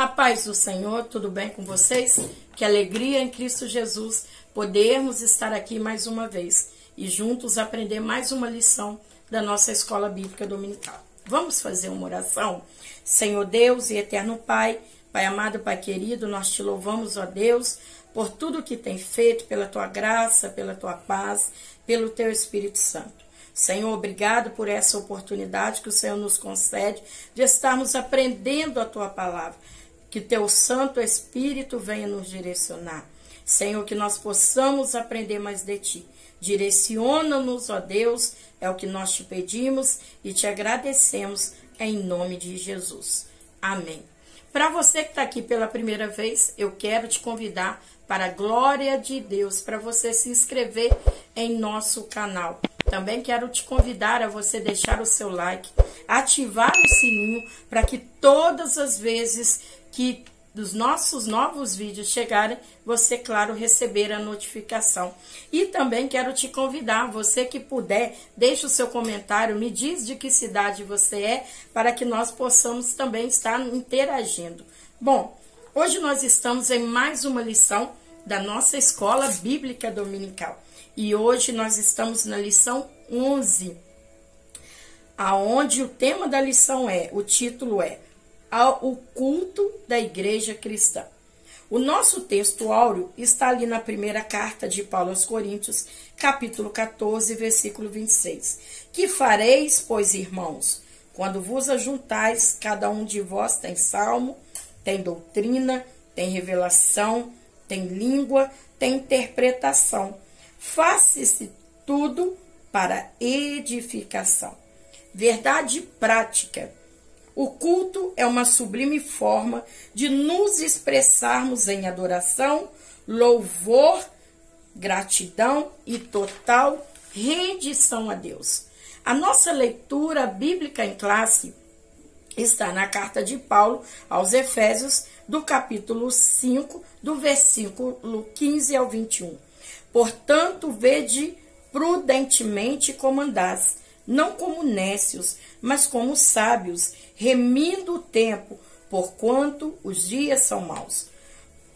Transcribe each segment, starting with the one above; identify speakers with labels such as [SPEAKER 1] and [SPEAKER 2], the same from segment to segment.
[SPEAKER 1] A paz do Senhor, tudo bem com vocês? Que alegria em Cristo Jesus podermos estar aqui mais uma vez e juntos aprender mais uma lição da nossa Escola Bíblica Dominical. Vamos fazer uma oração? Senhor Deus e eterno Pai, Pai amado, Pai querido, nós te louvamos, ó Deus, por tudo que tem feito, pela tua graça, pela tua paz, pelo teu Espírito Santo. Senhor, obrigado por essa oportunidade que o Senhor nos concede de estarmos aprendendo a tua palavra. Que teu Santo Espírito venha nos direcionar. Senhor, que nós possamos aprender mais de ti. Direciona-nos, ó Deus, é o que nós te pedimos e te agradecemos em nome de Jesus. Amém. Para você que está aqui pela primeira vez, eu quero te convidar para a glória de Deus, para você se inscrever em nosso canal. Também quero te convidar a você deixar o seu like, ativar o sininho para que todas as vezes que dos nossos novos vídeos chegarem, você, claro, receber a notificação. E também quero te convidar, você que puder, deixe o seu comentário, me diz de que cidade você é, para que nós possamos também estar interagindo. Bom, hoje nós estamos em mais uma lição da nossa Escola Bíblica Dominical. E hoje nós estamos na lição 11, aonde o tema da lição o título é o culto da igreja cristã. O nosso texto áureo está ali na primeira carta de Paulo aos Coríntios, capítulo 14, versículo 26. Que fareis, pois, irmãos, quando vos ajuntais, cada um de vós tem salmo, tem doutrina, tem revelação, tem língua, tem interpretação. Faça-se tudo para edificação. Verdade prática. O culto é uma sublime forma de nos expressarmos em adoração, louvor, gratidão e total rendição a Deus. A nossa leitura bíblica em classe está na carta de Paulo aos Efésios, do capítulo 5, do versículo 15 ao 21. Portanto, vede prudentemente como andais, não como nécios, mas como sábios, remindo o tempo, porquanto os dias são maus.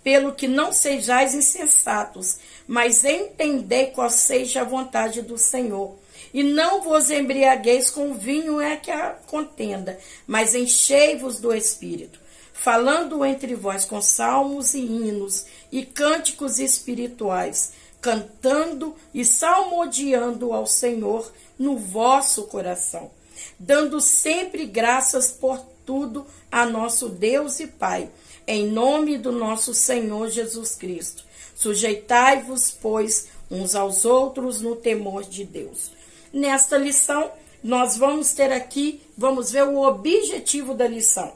[SPEAKER 1] Pelo que não sejais insensatos, mas entendei qual seja a vontade do Senhor. E não vos embriagueis com vinho que a contenda, mas enchei-vos do Espírito, falando entre vós com salmos e hinos e cânticos espirituais, cantando e salmodiando ao Senhor no vosso coração, dando sempre graças por tudo a nosso Deus e Pai, em nome do nosso Senhor Jesus Cristo. Sujeitai-vos, pois, uns aos outros no temor de Deus. Nesta lição, nós vamos ver o objetivo da lição.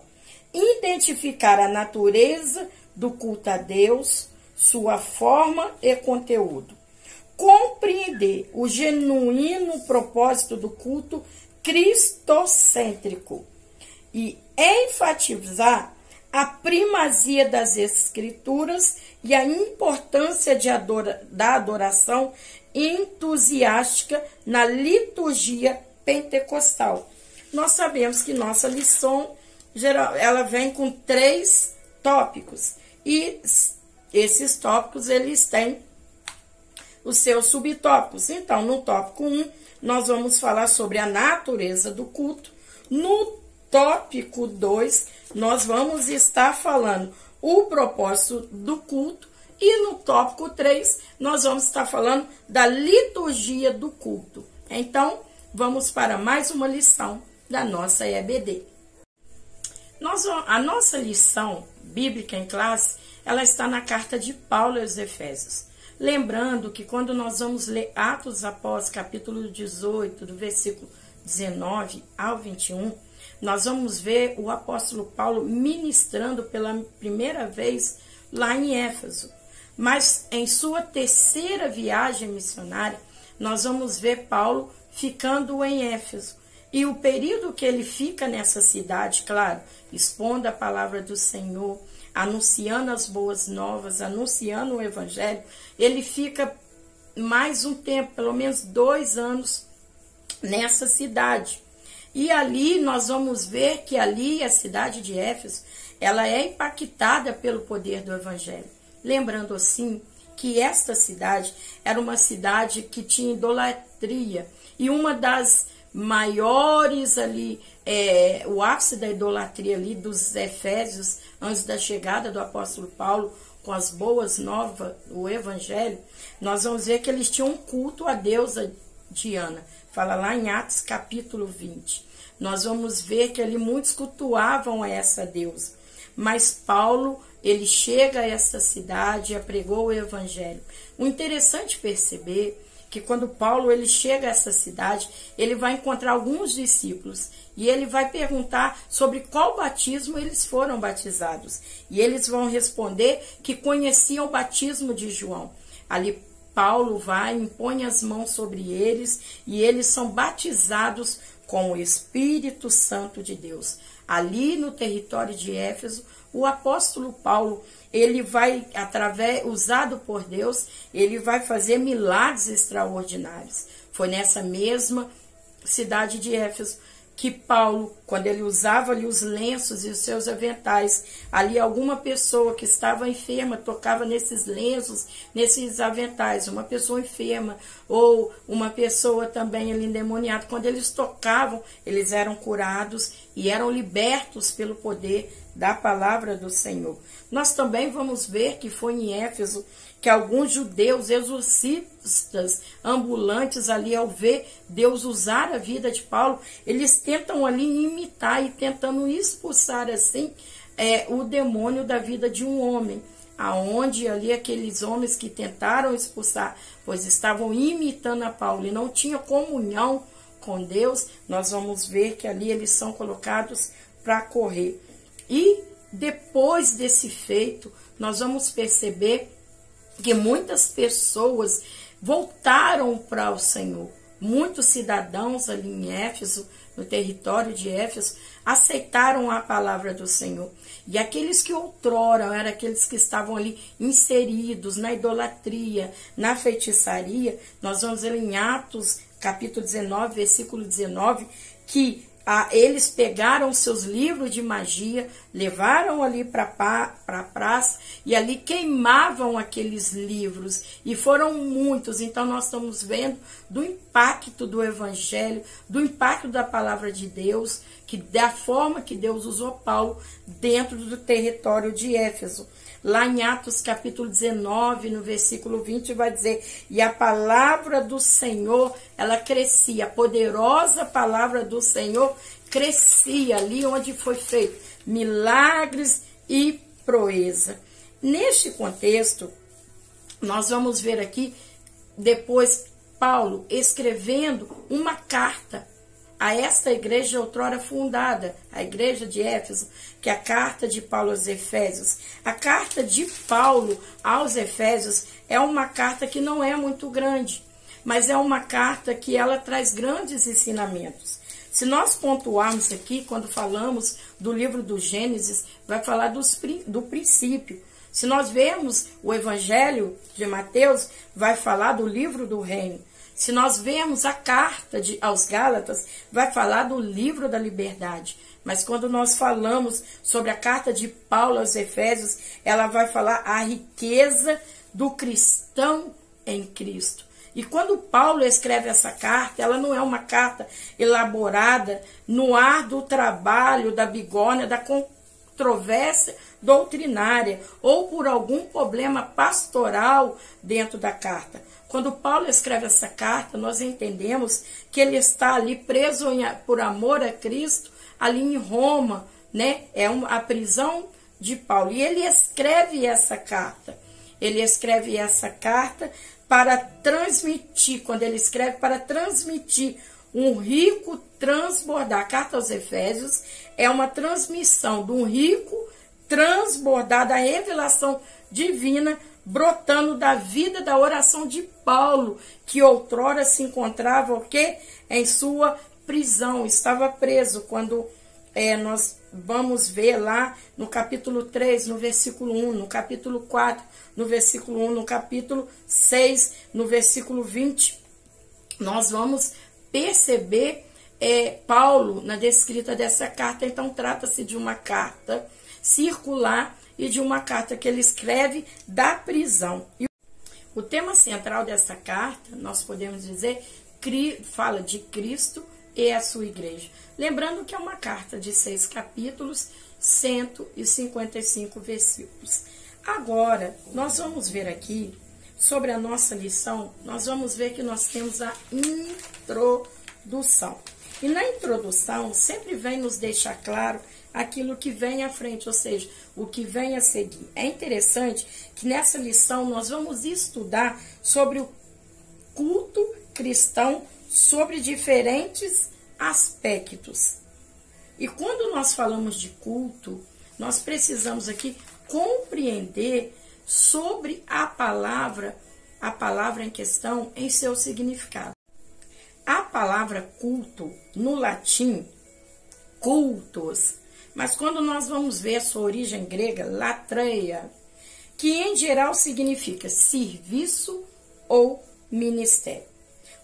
[SPEAKER 1] Identificar a natureza do culto a Deus, sua forma e conteúdo. Compreender o genuíno propósito do culto cristocêntrico e enfatizar a primazia das Escrituras e a importância da adoração entusiástica na liturgia pentecostal. Nós sabemos que nossa lição ela vem com 3 tópicos e esses tópicos eles têm os seus subtópicos. Então, no tópico 1, nós vamos falar sobre a natureza do culto. No tópico 2, nós vamos estar falando o propósito do culto. E no tópico 3, nós vamos estar falando da liturgia do culto. Então, vamos para mais uma lição da nossa EBD. A nossa lição bíblica em classe, ela está na carta de Paulo aos Efésios. Lembrando que quando nós vamos ler Atos dos Apóstolos, capítulo 18, do versículo 19 ao 21, nós vamos ver o apóstolo Paulo ministrando pela primeira vez lá em Éfeso. Mas em sua terceira viagem missionária, nós vamos ver Paulo ficando em Éfeso. E o período que ele fica nessa cidade, claro, expondo a palavra do Senhor, anunciando as boas novas, anunciando o evangelho, ele fica mais um tempo, pelo menos 2 anos, nessa cidade. E ali nós vamos ver que ali a cidade de Éfeso, ela é impactada pelo poder do evangelho. Lembrando assim que esta cidade era uma cidade que tinha idolatria, e uma das maiores ali, o ápice da idolatria ali dos Efésios, antes da chegada do apóstolo Paulo, com as boas novas, o evangelho, nós vamos ver que eles tinham um culto à deusa Diana. Fala lá em Atos capítulo 20. Nós vamos ver que ali muitos cultuavam a essa deusa. Mas Paulo, ele chega a essa cidade e pregou o evangelho. O interessante perceber que quando Paulo ele chega a essa cidade, ele vai encontrar alguns discípulos e ele vai perguntar sobre qual batismo eles foram batizados. E eles vão responder que conheciam o batismo de João. Ali Paulo vai, impõe as mãos sobre eles e eles são batizados com o Espírito Santo de Deus. Ali no território de Éfeso, o apóstolo Paulo, ele vai, usado por Deus, ele vai fazer milagres extraordinários. Foi nessa mesma cidade de Éfeso que Paulo, quando ele usava ali os lenços e os seus aventais, ali alguma pessoa que estava enferma tocava nesses lenços, nesses aventais, uma pessoa enferma ou uma pessoa também ali endemoniada, quando eles tocavam, eles eram curados e eram libertos pelo poder da palavra do Senhor. Nós também vamos ver que foi em Éfeso que alguns judeus exorcistas ambulantes ali, ao ver Deus usar a vida de Paulo, eles tentam ali imitar e tentando expulsar assim o demônio da vida de um homem, aonde ali aqueles homens que tentaram expulsar, pois estavam imitando a Paulo e não tinham comunhão com Deus, nós vamos ver que ali eles são colocados para correr. E depois desse feito, nós vamos perceber que muitas pessoas voltaram para o Senhor. Muitos cidadãos ali em Éfeso, no território de Éfeso, aceitaram a palavra do Senhor. E aqueles que outrora eram aqueles que estavam ali inseridos na idolatria, na feitiçaria, nós vamos ver em Atos capítulo 19, versículo 19, que eles pegaram seus livros de magia, levaram ali para a praça e ali queimavam aqueles livros. E foram muitos. Então nós estamos vendo do impacto do evangelho, do impacto da palavra de Deus, que da forma que Deus usou Paulo dentro do território de Éfeso. Lá em Atos capítulo 19, no versículo 20, vai dizer: e a palavra do Senhor, ela crescia, a poderosa palavra do Senhor crescia ali onde foi feito milagres e proeza. Neste contexto, nós vamos ver aqui, depois, Paulo escrevendo uma carta a esta igreja outrora fundada, a igreja de Éfeso, que é a carta de Paulo aos Efésios. A carta de Paulo aos Efésios é uma carta que não é muito grande, mas é uma carta que ela traz grandes ensinamentos. Se nós pontuarmos aqui, quando falamos do livro do Gênesis, vai falar do princípio. Se nós vermos o Evangelho de Mateus, vai falar do livro do reino. Se nós vermos a carta aos Gálatas, vai falar do livro da liberdade. Mas quando nós falamos sobre a carta de Paulo aos Efésios, ela vai falar a riqueza do cristão em Cristo. E quando Paulo escreve essa carta, ela não é uma carta elaborada no ar do trabalho, da bigorna, da controvérsia doutrinária ou por algum problema pastoral dentro da carta. Quando Paulo escreve essa carta, nós entendemos que ele está ali preso por amor a Cristo, ali em Roma, né? É a prisão de Paulo. E ele escreve essa carta. Ele escreve essa carta para transmitir, quando ele escreve, para transmitir um rico transbordar. A carta aos Efésios é uma transmissão de um rico transbordar da revelação divina brotando da vida da oração de Paulo, que outrora se encontrava o quê? Em sua prisão, estava preso, quando nós vamos ver lá no capítulo 3, no versículo 1, no capítulo 4, no versículo 1, no capítulo 6, no versículo 20, nós vamos perceber Paulo na descrita dessa carta. Então trata-se de uma carta circular e de uma carta que ele escreve da prisão. E o tema central dessa carta, nós podemos dizer, fala de Cristo e a sua igreja. Lembrando que é uma carta de 6 capítulos, 155 versículos. Agora, nós vamos ver aqui, sobre a nossa lição, nós vamos ver que nós temos a introdução. E na introdução, sempre vem nos deixar claro aquilo que vem à frente, ou seja, o que vem a seguir. É interessante que nessa lição nós vamos estudar sobre o culto cristão, sobre diferentes aspectos. E quando nós falamos de culto, nós precisamos aqui compreender sobre a palavra em questão em seu significado. A palavra culto, no latim, cultos, mas quando nós vamos ver a sua origem grega, latreia, que em geral significa serviço ou ministério.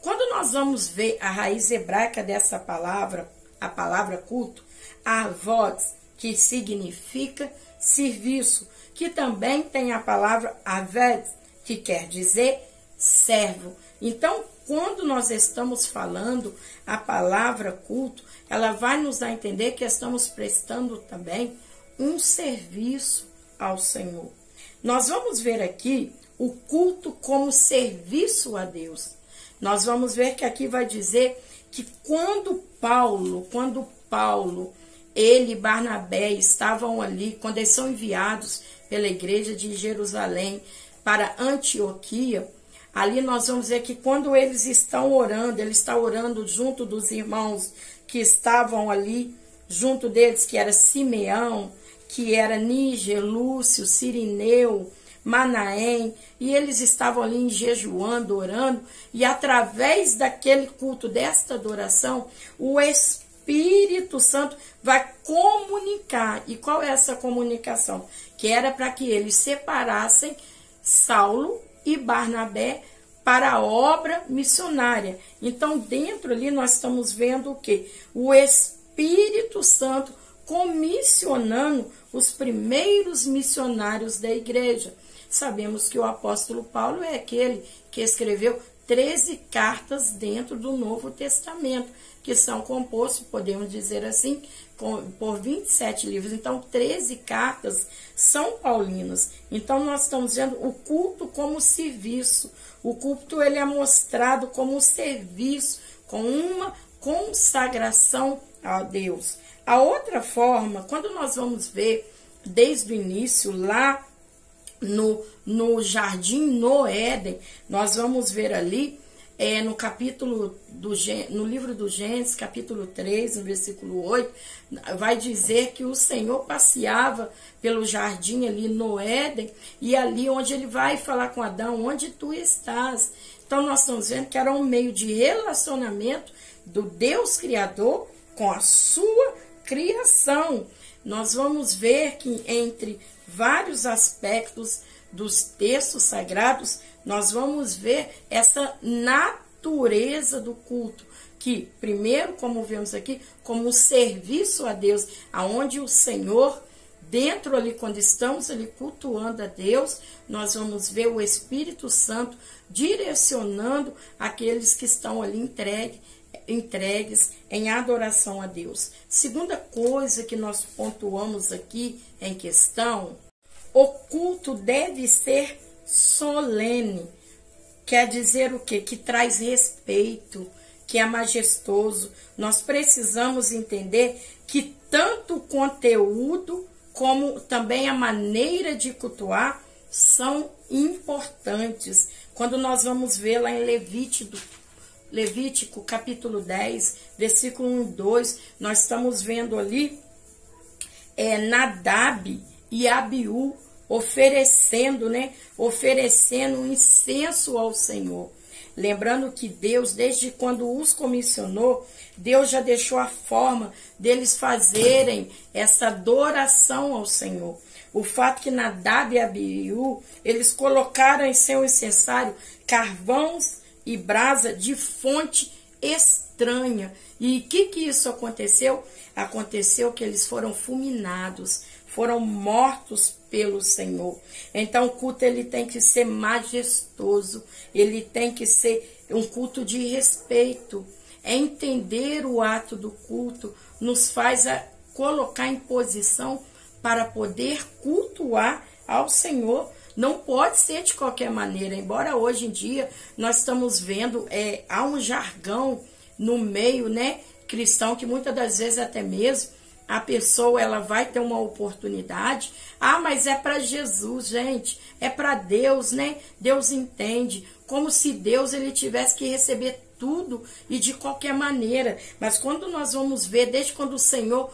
[SPEAKER 1] Quando nós vamos ver a raiz hebraica dessa palavra, a palavra culto, avod, que significa serviço, que também tem a palavra aved, que quer dizer servo. Então, quando nós estamos falando a palavra culto, ela vai nos dar a entender que estamos prestando também um serviço ao Senhor. Nós vamos ver aqui o culto como serviço a Deus. Nós vamos ver que aqui vai dizer que quando Paulo, ele e Barnabé estavam ali, quando eles são enviados pela igreja de Jerusalém para Antioquia, ali nós vamos ver que quando eles estão orando, ele está orando junto dos irmãos que estavam ali, junto deles, que era Simeão, que era Níger, Lúcio, Cirineu, Manaém, e eles estavam ali jejuando, orando, e através daquele culto, desta adoração, o Espírito Santo vai comunicar. E qual é essa comunicação? Que era para que eles separassem Saulo e Barnabé para a obra missionária. Então, dentro ali, nós estamos vendo o quê? O Espírito Santo comissionando os primeiros missionários da igreja. Sabemos que o apóstolo Paulo é aquele que escreveu 13 cartas dentro do Novo Testamento, que são compostos, podemos dizer assim, por 27 livros. Então, 13 cartas são paulinas. Então, nós estamos vendo o culto como serviço. O culto, ele é mostrado como um serviço, com uma consagração a Deus. A outra forma, quando nós vamos ver desde o início, lá no jardim, no Éden, nós vamos ver ali, no livro do Gênesis, capítulo 3, no versículo 8, vai dizer que o Senhor passeava pelo jardim ali no Éden, e ali onde ele vai falar com Adão, onde tu estás. Então nós estamos vendo que era um meio de relacionamento do Deus Criador com a sua criação. Nós vamos ver que entre vários aspectos dos textos sagrados, nós vamos ver essa natureza do culto, que primeiro, como vemos aqui, como um serviço a Deus, aonde o Senhor, dentro ali, quando estamos ali cultuando a Deus, nós vamos ver o Espírito Santo direcionando aqueles que estão ali entregues em adoração a Deus. Segunda coisa que nós pontuamos aqui em questão, o culto deve ser solene. Quer dizer o quê? Que traz respeito, que é majestoso. Nós precisamos entender que tanto o conteúdo como também a maneira de cultuar são importantes. Quando nós vamos ver lá em Levítico capítulo 10, versículo 1 e 2, nós estamos vendo ali Nadab e Abiú oferecendo um incenso ao Senhor. Lembrando que Deus, desde quando os comissionou, Deus já deixou a forma deles fazerem essa adoração ao Senhor. O fato que Nadab e Abiú, eles colocaram em seu incensário carvões e brasa de fonte estranha. E o que isso aconteceu? Aconteceu que eles foram fulminados foram mortos pelo Senhor. Então o culto ele tem que ser majestoso, ele tem que ser um culto de respeito. Entender o ato do culto nos faz colocar em posição para poder cultuar ao Senhor. Não pode ser de qualquer maneira, embora hoje em dia nós estamos vendo, há um jargão no meio, né, cristão, que muitas das vezes até mesmo a pessoa ela vai ter uma oportunidade, mas é para Jesus, gente, é para Deus, né? Deus entende, como se Deus ele tivesse que receber tudo e de qualquer maneira. Mas quando nós vamos ver, desde quando o Senhor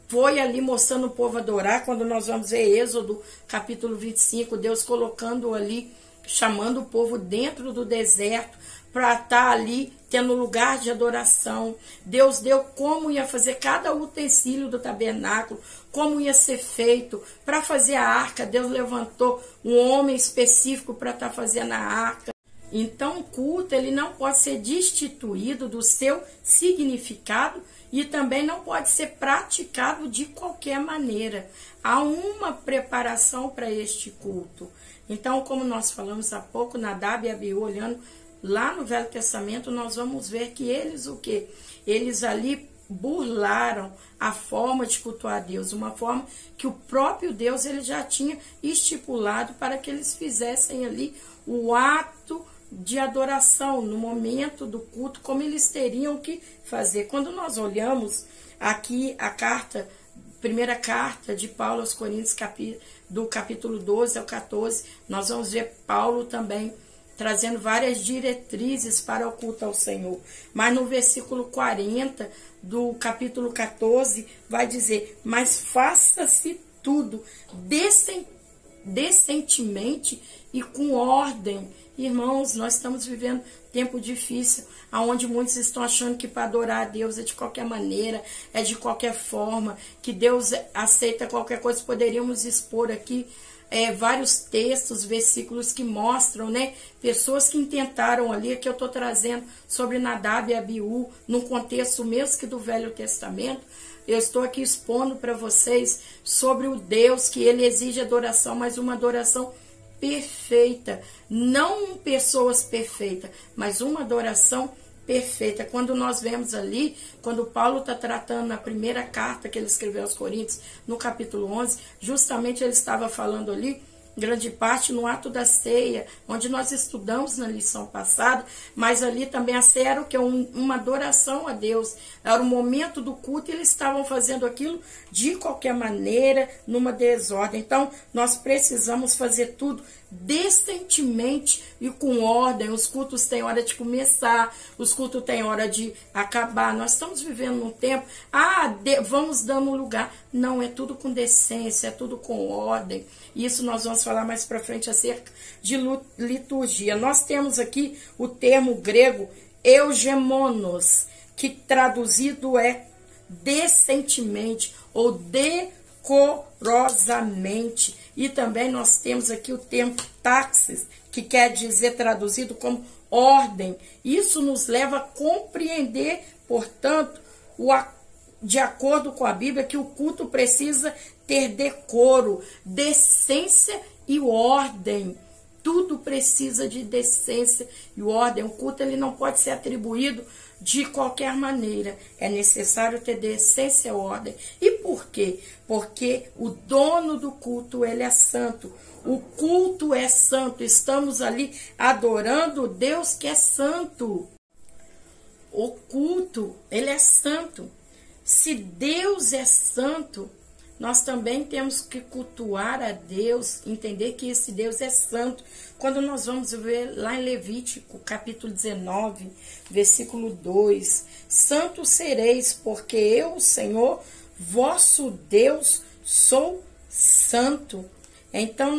[SPEAKER 1] foi ali mostrando o povo adorar, quando nós vamos ver Êxodo capítulo 25, Deus colocando ali, chamando o povo dentro do deserto para estar ali tendo lugar de adoração. Deus deu como ia fazer cada utensílio do tabernáculo, como ia ser feito. Para fazer a arca, Deus levantou um homem específico para estar fazendo a arca. Então o culto ele não pode ser destituído do seu significado e também não pode ser praticado de qualquer maneira. Há uma preparação para este culto. Então, como nós falamos há pouco, Nadab e Abiú, olhando lá no Velho Testamento, nós vamos ver que eles o quê? Eles ali burlaram a forma de cultuar a Deus, uma forma que o próprio Deus ele já tinha estipulado para que eles fizessem ali o ato de adoração no momento do culto, como eles teriam que fazer. Quando nós olhamos aqui a primeira carta de Paulo aos Coríntios, do capítulo 12 ao 14, nós vamos ver Paulo também trazendo várias diretrizes para o culto ao Senhor. Mas no versículo 40 do capítulo 14 vai dizer: mas faça-se tudo decentemente e com ordem. Irmãos, nós estamos vivendo tempo difícil, onde muitos estão achando que para adorar a Deus é de qualquer maneira, é de qualquer forma, que Deus aceita qualquer coisa. Poderíamos expor aqui vários textos, versículos que mostram, né, pessoas que intentaram ali, que eu estou trazendo sobre Nadab e Abiú, num contexto mesmo que do Velho Testamento. Eu estou aqui expondo para vocês sobre o Deus que ele exige adoração, mas uma adoração perfeita, não pessoas perfeitas, mas uma adoração perfeita. Quando nós vemos ali, quando Paulo está tratando na primeira carta que ele escreveu aos Coríntios, no capítulo 11, justamente ele estava falando ali, grande parte no ato da ceia, onde nós estudamos na lição passada, mas ali também a ceia era o que? Uma adoração a Deus, era o momento do culto e eles estavam fazendo aquilo de qualquer maneira, numa desordem. Então, nós precisamos fazer tudo decentemente e com ordem. Os cultos têm hora de começar, os cultos têm hora de acabar. Nós estamos vivendo num tempo, vamos dando lugar. Não, é tudo com decência, é tudo com ordem. Isso nós vamos falar mais para frente acerca de liturgia. Nós temos aqui o termo grego eugemonos, que traduzido é decentemente ou decorosamente. E também nós temos aqui o termo taxis, que quer dizer traduzido como ordem. Isso nos leva a compreender, portanto, de acordo com a Bíblia, que o culto precisa ter decoro, decência e ordem. Tudo precisa de decência e ordem. O culto ele não pode ser atribuído de qualquer maneira. É necessário ter decência e ordem. E por quê? Porque o dono do culto, ele é santo. O culto é santo. Estamos ali adorando o Deus que é santo. O culto, ele é santo. Se Deus é santo, nós também temos que cultuar a Deus, entender que esse Deus é santo. Quando nós vamos ver lá em Levítico, capítulo 19, versículo 2, santo sereis, porque eu, o Senhor, vosso Deus, sou santo. Então,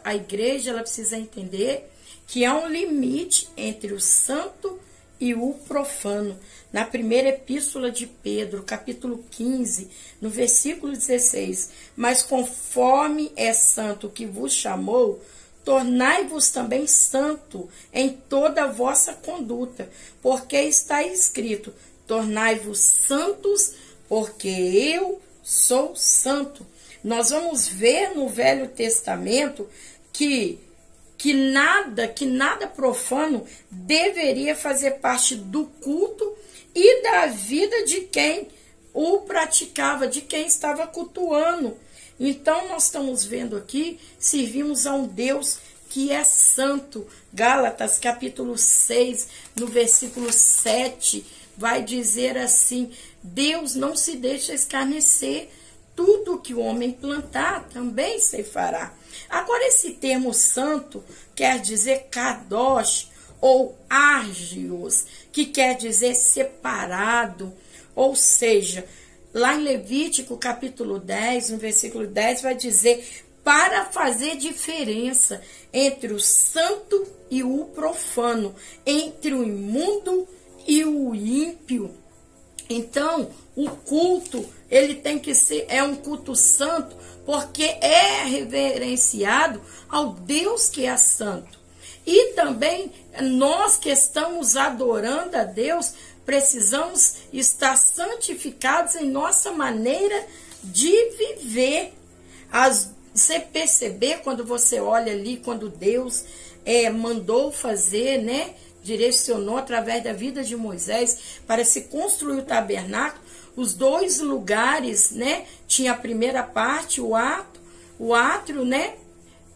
[SPEAKER 1] a igreja ela precisa entender que há um limite entre o santo e o profano. Na primeira epístola de Pedro, capítulo 15, no versículo 16, mas conforme é santo que vos chamou, tornai-vos também santo em toda a vossa conduta, porque está escrito, tornai-vos santos, porque eu sou santo. Nós vamos ver no Velho Testamento que nada profano deveria fazer parte do culto e da vida de quem o praticava, de quem estava cultuando. Então, nós estamos vendo aqui, servimos a um Deus que é santo. Gálatas, capítulo 6, no versículo 7, vai dizer assim: Deus não se deixa escarnecer, tudo que o homem plantar também ceifará. Agora, esse termo santo quer dizer kadosh ou argios, que quer dizer separado. Ou seja, lá em Levítico, capítulo 10, no versículo 10, vai dizer: para fazer diferença entre o santo e o profano, entre o imundo e o ímpio. Então, o culto, ele tem que ser, é um culto santo, porque é reverenciado ao Deus que é santo. E também, nós que estamos adorando a Deus, precisamos estar santificados em nossa maneira de viver. Você perceber, quando você olha ali, quando Deus mandou fazer, né? Direcionou através da vida de Moisés para se construir o tabernáculo, os dois lugares, né? Tinha a primeira parte, o átrio, né?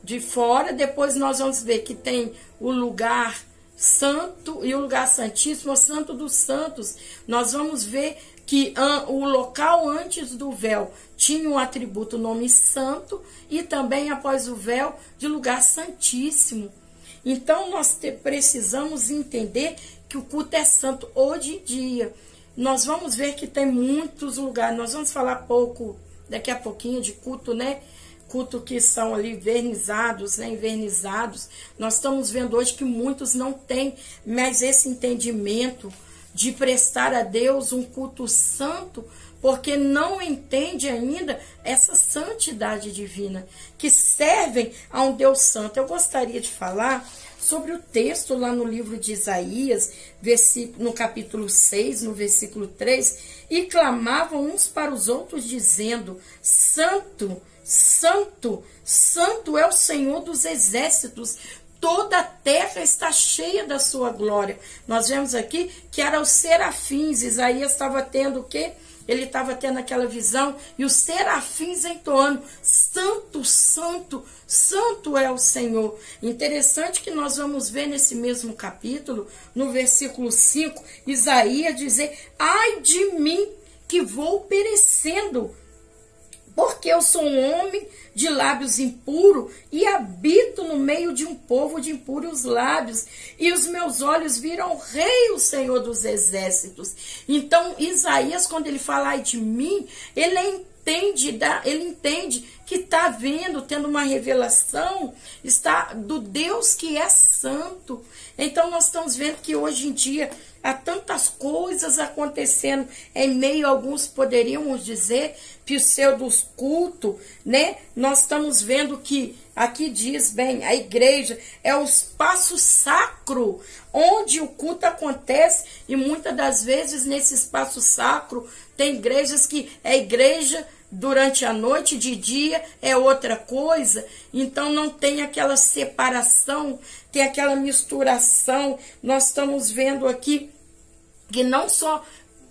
[SPEAKER 1] De fora. Depois nós vamos ver que tem o lugar santo e o lugar santíssimo, o santo dos santos. Nós vamos ver que o local antes do véu tinha um atributo, o nome santo, e também após o véu de lugar santíssimo. Então, nós precisamos entender que o culto é santo hoje em dia. Nós vamos ver que tem muitos lugares. Nós vamos falar daqui a pouquinho, de culto, né? Culto que são ali vernizados, né? Invernizados. Nós estamos vendo hoje que muitos não têm mais esse entendimento de prestar a Deus um culto santo, porque não entende ainda essa santidade divina, que servem a um Deus santo. Eu gostaria de falar sobre o texto lá no livro de Isaías, no capítulo 6, no versículo 3, e clamavam uns para os outros, dizendo: Santo, Santo, Santo é o Senhor dos exércitos, toda a terra está cheia da sua glória. Nós vemos aqui que eram os serafins. Isaías estava tendo o quê? Ele estava tendo aquela visão, e os serafins entoando: Santo, Santo, Santo é o Senhor. Interessante que nós vamos ver nesse mesmo capítulo, no versículo 5, Isaías dizer: ai de mim, que vou perecendo, porque eu sou um homem de lábios impuros e habito no meio de um povo de impuros lábios, e os meus olhos viram o Rei, o Senhor dos exércitos. Então, Isaías, quando ele fala ai de mim, ele entende que está tendo uma revelação, está do Deus que é santo. Então, nós estamos vendo que hoje em dia há tantas coisas acontecendo em meio a alguns, poderíamos dizer, pseudos culto, né? Nós estamos vendo que aqui diz bem, a igreja é o espaço sacro onde o culto acontece, e muitas das vezes nesse espaço sacro tem igrejas que é igreja durante a noite, de dia é outra coisa. Então não tem aquela separação, tem aquela misturação. Nós estamos vendo aqui que não só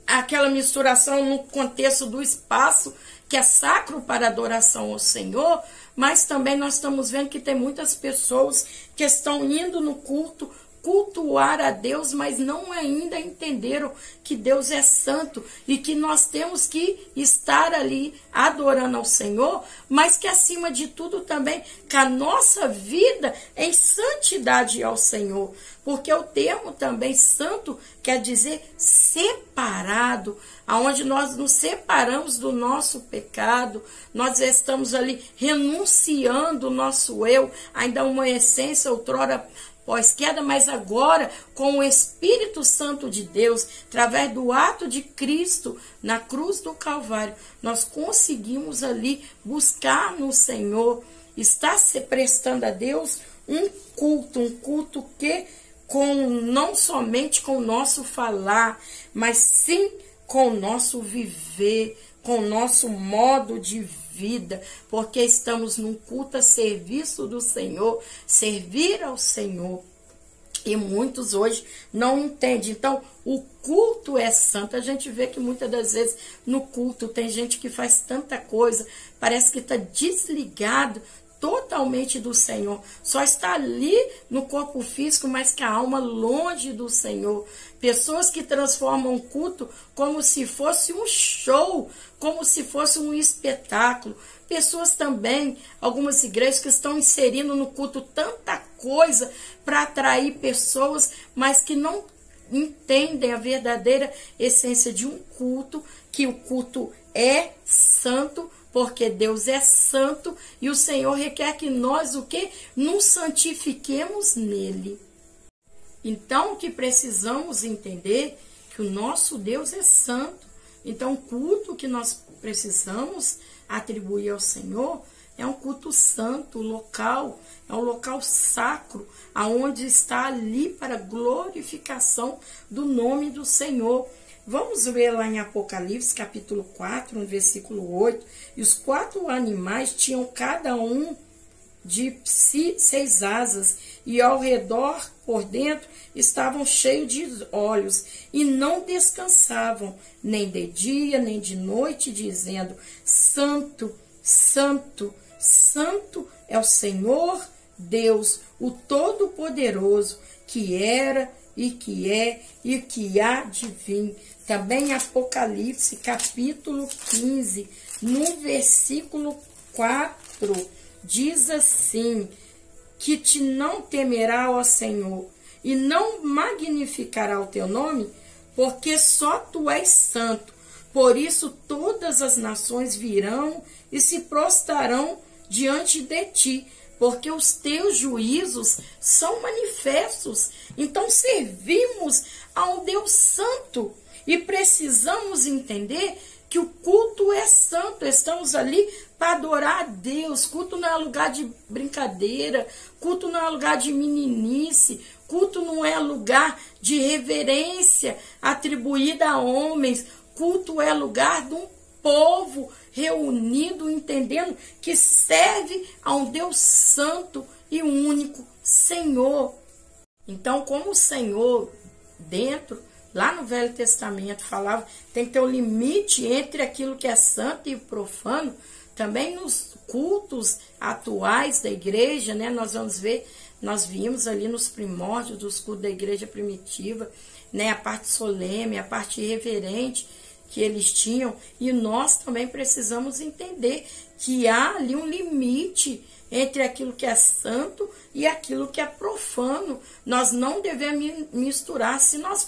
[SPEAKER 1] aquela misturação no contexto do espaço, que é sacro para adoração ao Senhor, mas também nós estamos vendo que tem muitas pessoas que estão indo no culto cultuar a Deus, mas não ainda entenderam que Deus é santo e que nós temos que estar ali adorando ao Senhor, mas que acima de tudo também que a nossa vida é em santidade ao Senhor, porque o termo também santo quer dizer separado, aonde nós nos separamos do nosso pecado, nós estamos ali renunciando o nosso eu, ainda uma essência outrora pós-queda, mas agora com o Espírito Santo de Deus, através do ato de Cristo na cruz do Calvário, nós conseguimos ali buscar no Senhor, estar se prestando a Deus um culto que não somente com o nosso falar, mas sim com o nosso viver, com o nosso modo de vida, porque estamos num culto a serviço do Senhor, servir ao Senhor. E muitos hoje não entendem. Então, o culto é santo. A gente vê que muitas das vezes no culto tem gente que faz tanta coisa, parece que está desligado totalmente do Senhor. Só está ali no corpo físico, mas que a alma longe do Senhor. Pessoas que transformam o culto como se fosse um show, como se fosse um espetáculo. Pessoas também, algumas igrejas que estão inserindo no culto tanta coisa para atrair pessoas, mas que não entendem a verdadeira essência de um culto, que o culto é santo, porque Deus é santo e o Senhor requer que nós o quê? Nos santifiquemos nele. Então, o que precisamos entender que o nosso Deus é santo. Então, o culto que nós precisamos atribuir ao Senhor é um culto santo, local, é um local sacro, aonde está ali para glorificação do nome do Senhor. Vamos ver lá em Apocalipse, capítulo 4, no versículo 8. E os 4 animais tinham cada um de 6 asas, e ao redor, por dentro, estavam cheios de olhos, e não descansavam, nem de dia, nem de noite, dizendo: Santo, Santo, Santo é o Senhor Deus, o Todo-Poderoso, que era, e que é, e que há de vir. Também Apocalipse, capítulo 15, no versículo 4, diz assim: que te não temerá, ó Senhor, e não magnificará o teu nome, porque só tu és santo. Por isso todas as nações virão e se prostrarão diante de ti, porque os teus juízos são manifestos. Então servimos a um Deus santo e precisamos entender que o culto é santo. Estamos ali para adorar a Deus. Culto não é lugar de brincadeira, culto não é lugar de meninice, culto não é lugar de reverência atribuída a homens. Culto é lugar de um povo reunido, entendendo que serve a um Deus santo e único, Senhor. Então, como o Senhor, lá no Velho Testamento, falava, tem que ter um limite entre aquilo que é santo e profano. Também nos cultos atuais da igreja, né, nós vamos ver, nós vimos ali nos primórdios dos cultos da igreja primitiva, né, a parte solene, a parte reverente que eles tinham, e nós também precisamos entender que há ali um limite entre aquilo que é santo e aquilo que é profano. Nós não devemos misturar. Se nós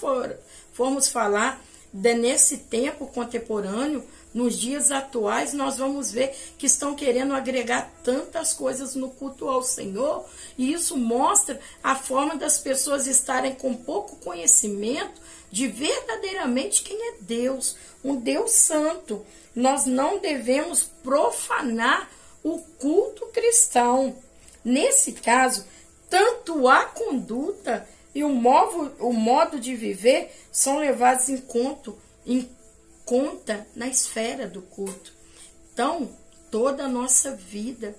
[SPEAKER 1] formos falar nesse tempo contemporâneo, nos dias atuais, nós vamos ver que estão querendo agregar tantas coisas no culto ao Senhor, e isso mostra a forma das pessoas estarem com pouco conhecimento de verdadeiramente quem é Deus, um Deus santo. Nós não devemos profanar o culto cristão. Nesse caso, tanto a conduta e o modo de viver são levados em conta na esfera do culto. Então, toda a nossa vida,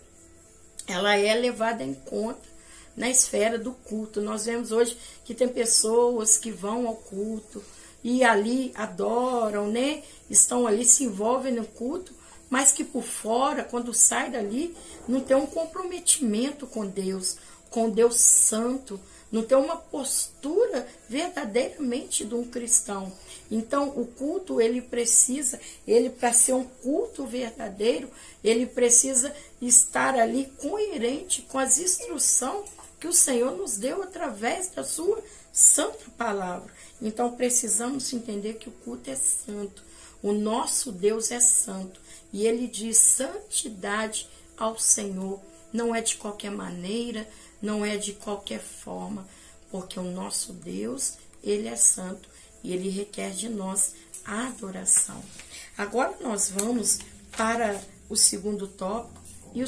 [SPEAKER 1] ela é levada em conta na esfera do culto. Nós vemos hoje que tem pessoas que vão ao culto e ali adoram, né? Estão ali, se envolvem no culto, mas que por fora, quando sai dali, não tem um comprometimento com Deus santo, não tem uma postura verdadeiramente de um cristão. Então, o culto, para ser um culto verdadeiro, ele precisa estar ali coerente com as instruções que o Senhor nos deu através da sua santa palavra. Então, precisamos entender que o culto é santo. O nosso Deus é santo. E ele diz santidade ao Senhor. Não é de qualquer maneira, não é de qualquer forma, porque o nosso Deus, ele é santo e ele requer de nós adoração. Agora nós vamos para o segundo tópico, e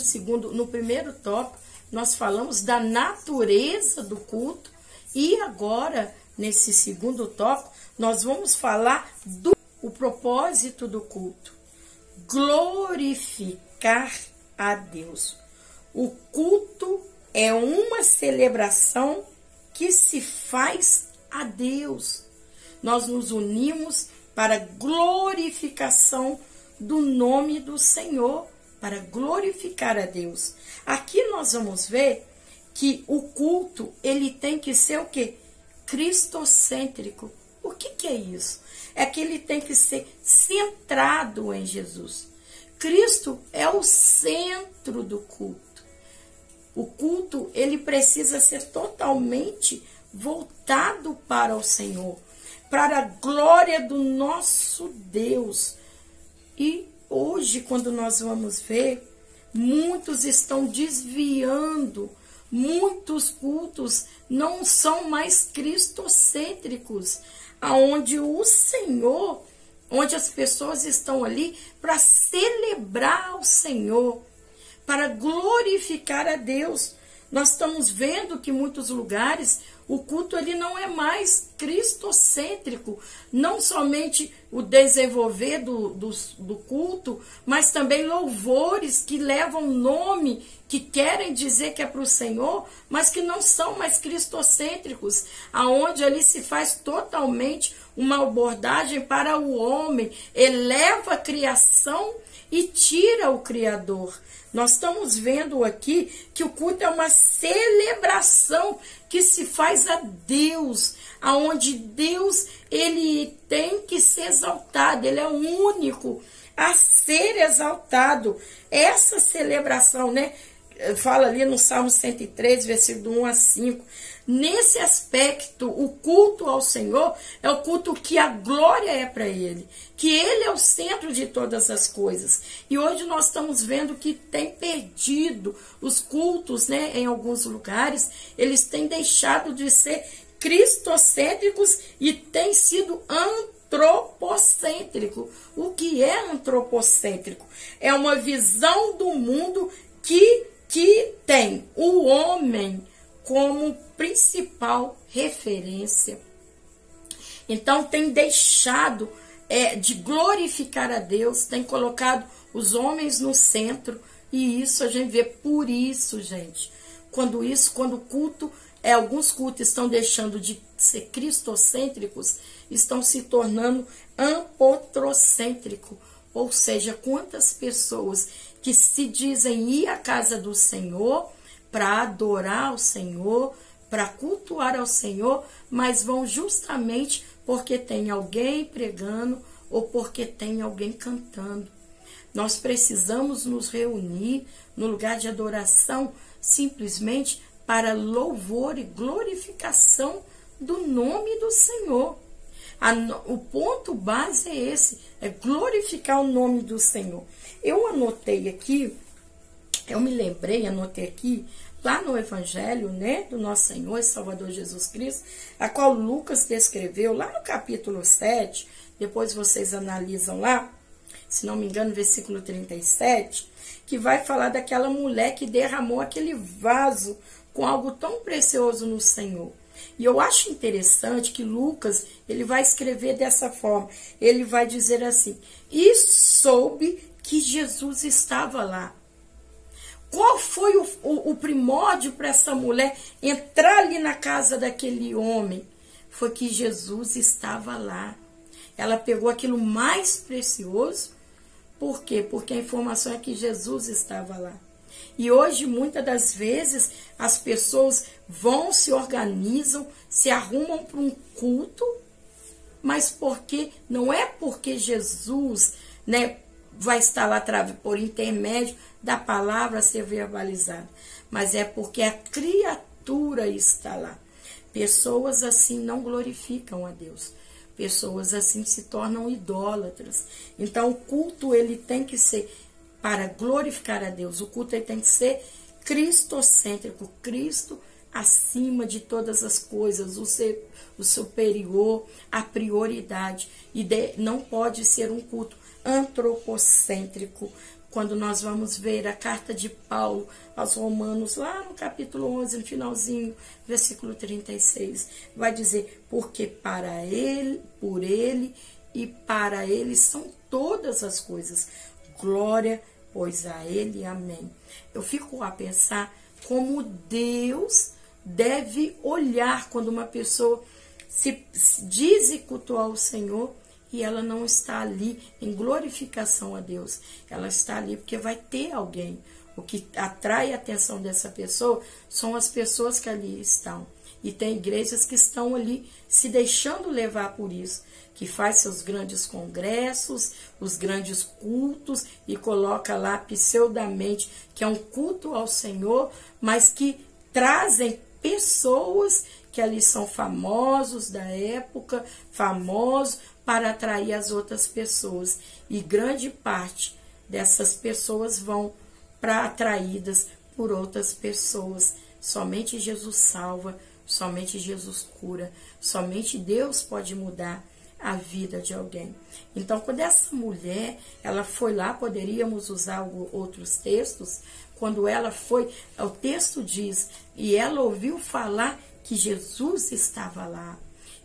[SPEAKER 1] no primeiro tópico nós falamos da natureza do culto, e agora nesse segundo tópico nós vamos falar do propósito do culto: glorificar glorificar a Deus. O culto é uma celebração que se faz a Deus. Nós nos unimos para glorificação do nome do Senhor, para glorificar a Deus. Aqui nós vamos ver que o culto, ele tem que ser o quê? Cristocêntrico. O que é isso? É que ele tem que ser centrado em Jesus. Cristo é o centro do culto. O culto, ele precisa ser totalmente voltado para o Senhor, para a glória do nosso Deus. E hoje, quando nós vamos ver, muitos estão desviando, muitos cultos não são mais cristocêntricos, aonde o Senhor, onde as pessoas estão ali para celebrar o Senhor, para glorificar a Deus. Nós estamos vendo que em muitos lugares o culto ele não é mais cristocêntrico, não somente o desenvolver do culto, mas também louvores que levam nome, que querem dizer que é para o Senhor, mas que não são mais cristocêntricos, aonde ali se faz totalmente uma abordagem para o homem, eleva a criação e tira o Criador. Nós estamos vendo aqui que o culto é uma celebração que se faz a Deus, aonde Deus ele tem que ser exaltado, ele é o único a ser exaltado. Essa celebração, né? Fala ali no Salmo 103, versículo 1 a 5. Nesse aspecto, o culto ao Senhor é o culto que a glória é para Ele, que Ele é o centro de todas as coisas. E hoje nós estamos vendo que tem perdido os cultos, né? Em alguns lugares, eles têm deixado de ser cristocêntricos e têm sido antropocêntrico. O que é antropocêntrico? É uma visão do mundo que tem o homem como principal referência. Então tem deixado de glorificar a Deus, tem colocado os homens no centro, e isso a gente vê. Por isso, gente, quando o culto, alguns cultos estão deixando de ser cristocêntricos, estão se tornando apotrocêntricos. Ou seja, quantas pessoas que se dizem ir à casa do Senhor para adorar ao Senhor, para cultuar ao Senhor, mas vão justamente porque tem alguém pregando ou porque tem alguém cantando. Nós precisamos nos reunir no lugar de adoração simplesmente para louvor e glorificação do nome do Senhor. O ponto base é esse, é glorificar o nome do Senhor. Eu anotei aqui, anotei aqui, lá no Evangelho, né, do nosso Senhor e Salvador Jesus Cristo, a qual Lucas descreveu, lá no capítulo 7, depois vocês analisam lá, se não me engano, versículo 37, que vai falar daquela mulher que derramou aquele vaso com algo tão precioso no Senhor. E eu acho interessante que Lucas, ele vai escrever dessa forma. Ele vai dizer assim: e soube que Jesus estava lá. Qual foi o primórdio para essa mulher entrar ali na casa daquele homem? Foi que Jesus estava lá. Ela pegou aquilo mais precioso. Por quê? Porque a informação é que Jesus estava lá. E hoje, muitas das vezes, as pessoas se organizam, se arrumam para um culto, mas não é porque Jesus, né, vai estar lá por intermédio da palavra a ser verbalizada, mas é porque a criatura está lá. Pessoas assim não glorificam a Deus. Pessoas assim se tornam idólatras. Então, o culto ele tem que ser para glorificar a Deus. O culto ele tem que ser cristocêntrico, Cristo acima de todas as coisas, o superior, a prioridade. E não pode ser um culto antropocêntrico. Quando nós vamos ver a carta de Paulo aos Romanos, lá no capítulo 11, no finalzinho, versículo 36, vai dizer: porque para ele, por ele e para ele são todas as coisas. Glória, pois a ele amém. Eu fico a pensar como Deus deve olhar quando uma pessoa se diz e cultuar o Senhor e ela não está ali em glorificação a Deus. Ela está ali porque vai ter alguém. O que atrai a atenção dessa pessoa são as pessoas que ali estão. E tem igrejas que estão ali se deixando levar por isso, que faz seus grandes congressos, os grandes cultos e coloca lá pseudamente que é um culto ao Senhor, mas que trazem pessoas que ali são famosos da época, famosos para atrair as outras pessoas. E grande parte dessas pessoas vão para atraídas por outras pessoas. Somente Jesus salva, somente Jesus cura, somente Deus pode mudar a vida de alguém. Então, quando essa mulher, ela foi lá, poderíamos usar outros textos, quando ela foi, o texto diz, e ela ouviu falar que Jesus estava lá.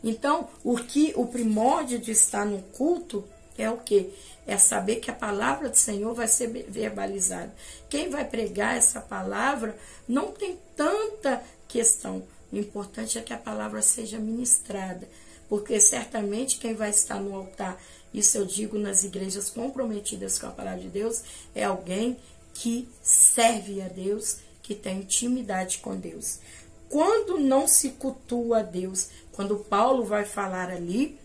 [SPEAKER 1] Então, o primórdio de estar no culto é o quê? É saber que a palavra do Senhor vai ser verbalizada. Quem vai pregar essa palavra não tem tanta questão. O importante é que a palavra seja ministrada, porque certamente quem vai estar no altar, isso eu digo nas igrejas comprometidas com a palavra de Deus, é alguém que serve a Deus, que tem intimidade com Deus. Quando não se cultua a Deus, quando Paulo vai falar ali,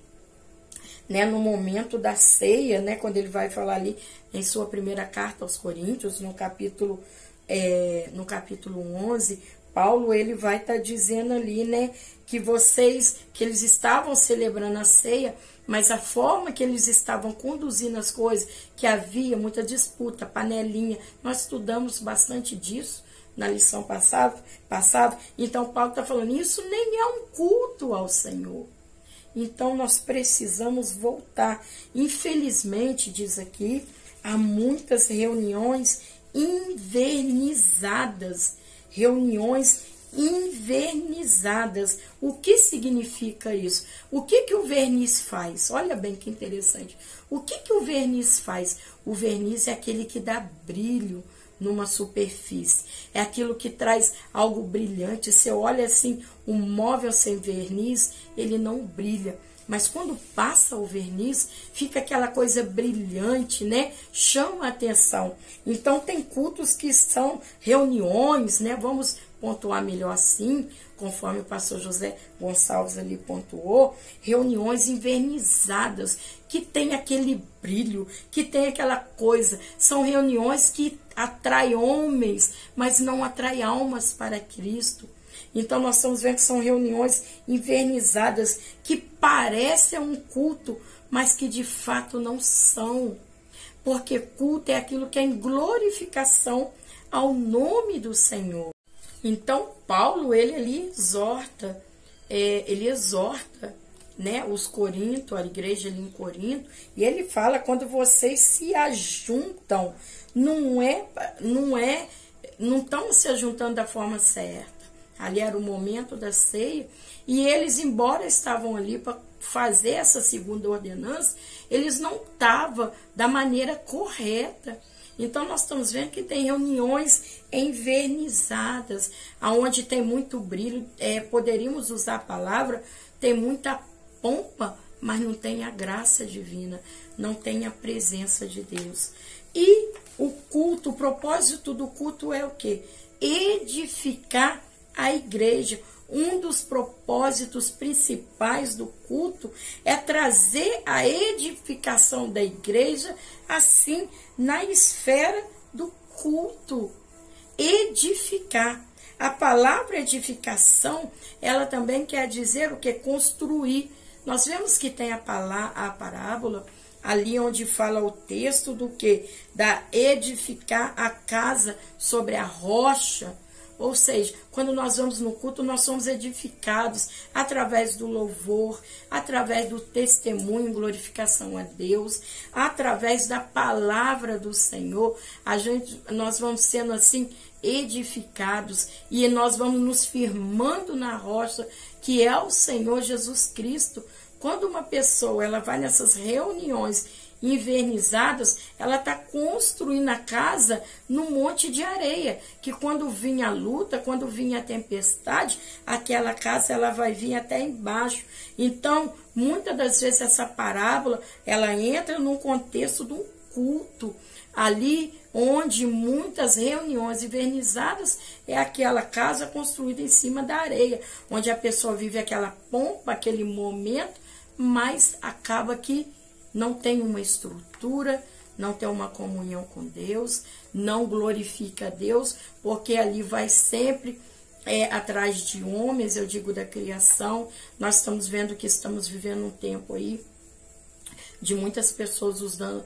[SPEAKER 1] né, no momento da ceia, né, quando ele vai falar ali em sua primeira carta aos Coríntios, no capítulo 11, Paulo ele vai estar dizendo ali, né, que eles estavam celebrando a ceia, mas a forma que eles estavam conduzindo as coisas, que havia muita disputa, panelinha, nós estudamos bastante disso na lição passada. Então Paulo está falando, isso nem é um culto ao Senhor. Então nós precisamos voltar. Infelizmente, diz aqui, há muitas reuniões invernizadas. O que significa isso? O que o verniz faz? Olha bem que interessante. O que o verniz faz? O verniz é aquele que dá brilho numa superfície. É aquilo que traz algo brilhante. Você olha assim, um móvel sem verniz, ele não brilha. Mas quando passa o verniz, fica aquela coisa brilhante, né? Chama a atenção. Então tem cultos que são reuniões, né? Vamos pontuar melhor assim, conforme o pastor José Gonçalves ali pontuou, reuniões invernizadas, que tem aquele brilho, que tem aquela coisa. São reuniões que atraem homens, mas não atraem almas para Cristo. Então nós estamos vendo que são reuniões invernizadas, que parecem um culto, mas que de fato não são. Porque culto é aquilo que é em glorificação ao nome do Senhor. Então Paulo, ele ali exorta, né, os Corinto, a igreja ali em Corinto, e ele fala, quando vocês se ajuntam, não estão se ajuntando da forma certa. Ali era o momento da ceia, e eles, embora estavam ali para fazer essa segunda ordenança, eles não estavam da maneira correta. Então nós estamos vendo que tem reuniões envernizadas, aonde tem muito brilho, poderíamos usar a palavra, tem muita pompa, mas não tem a graça divina, não tem a presença de Deus. E o culto, o propósito do culto é o quê? Edificar a igreja. Um dos propósitos principais do culto é trazer a edificação da igreja, assim, na esfera do culto. Edificar. A palavra edificação, ela também quer dizer o que? Construir. Nós vemos que tem a parábola, ali onde fala o texto do que? Da edificar a casa sobre a rocha. Ou seja, quando nós vamos no culto, nós somos edificados através do louvor, através do testemunho, glorificação a Deus, através da palavra do Senhor. Nós vamos sendo assim edificados e nós vamos nos firmando na rocha que é o Senhor Jesus Cristo. Quando uma pessoa ela vai nessas reuniões invernizadas, ela está construindo a casa num monte de areia, que quando vinha a luta, quando vinha a tempestade, aquela casa ela vai vir até embaixo. Então, muitas das vezes essa parábola, ela entra num contexto de um culto, ali onde muitas reuniões invernizadas é aquela casa construída em cima da areia, onde a pessoa vive aquela pompa, aquele momento, mas acaba que não tem uma estrutura, não tem uma comunhão com Deus, não glorifica a Deus, porque ali vai sempre atrás de homens, eu digo da criação. Nós estamos vendo que estamos vivendo um tempo aí de muitas pessoas usando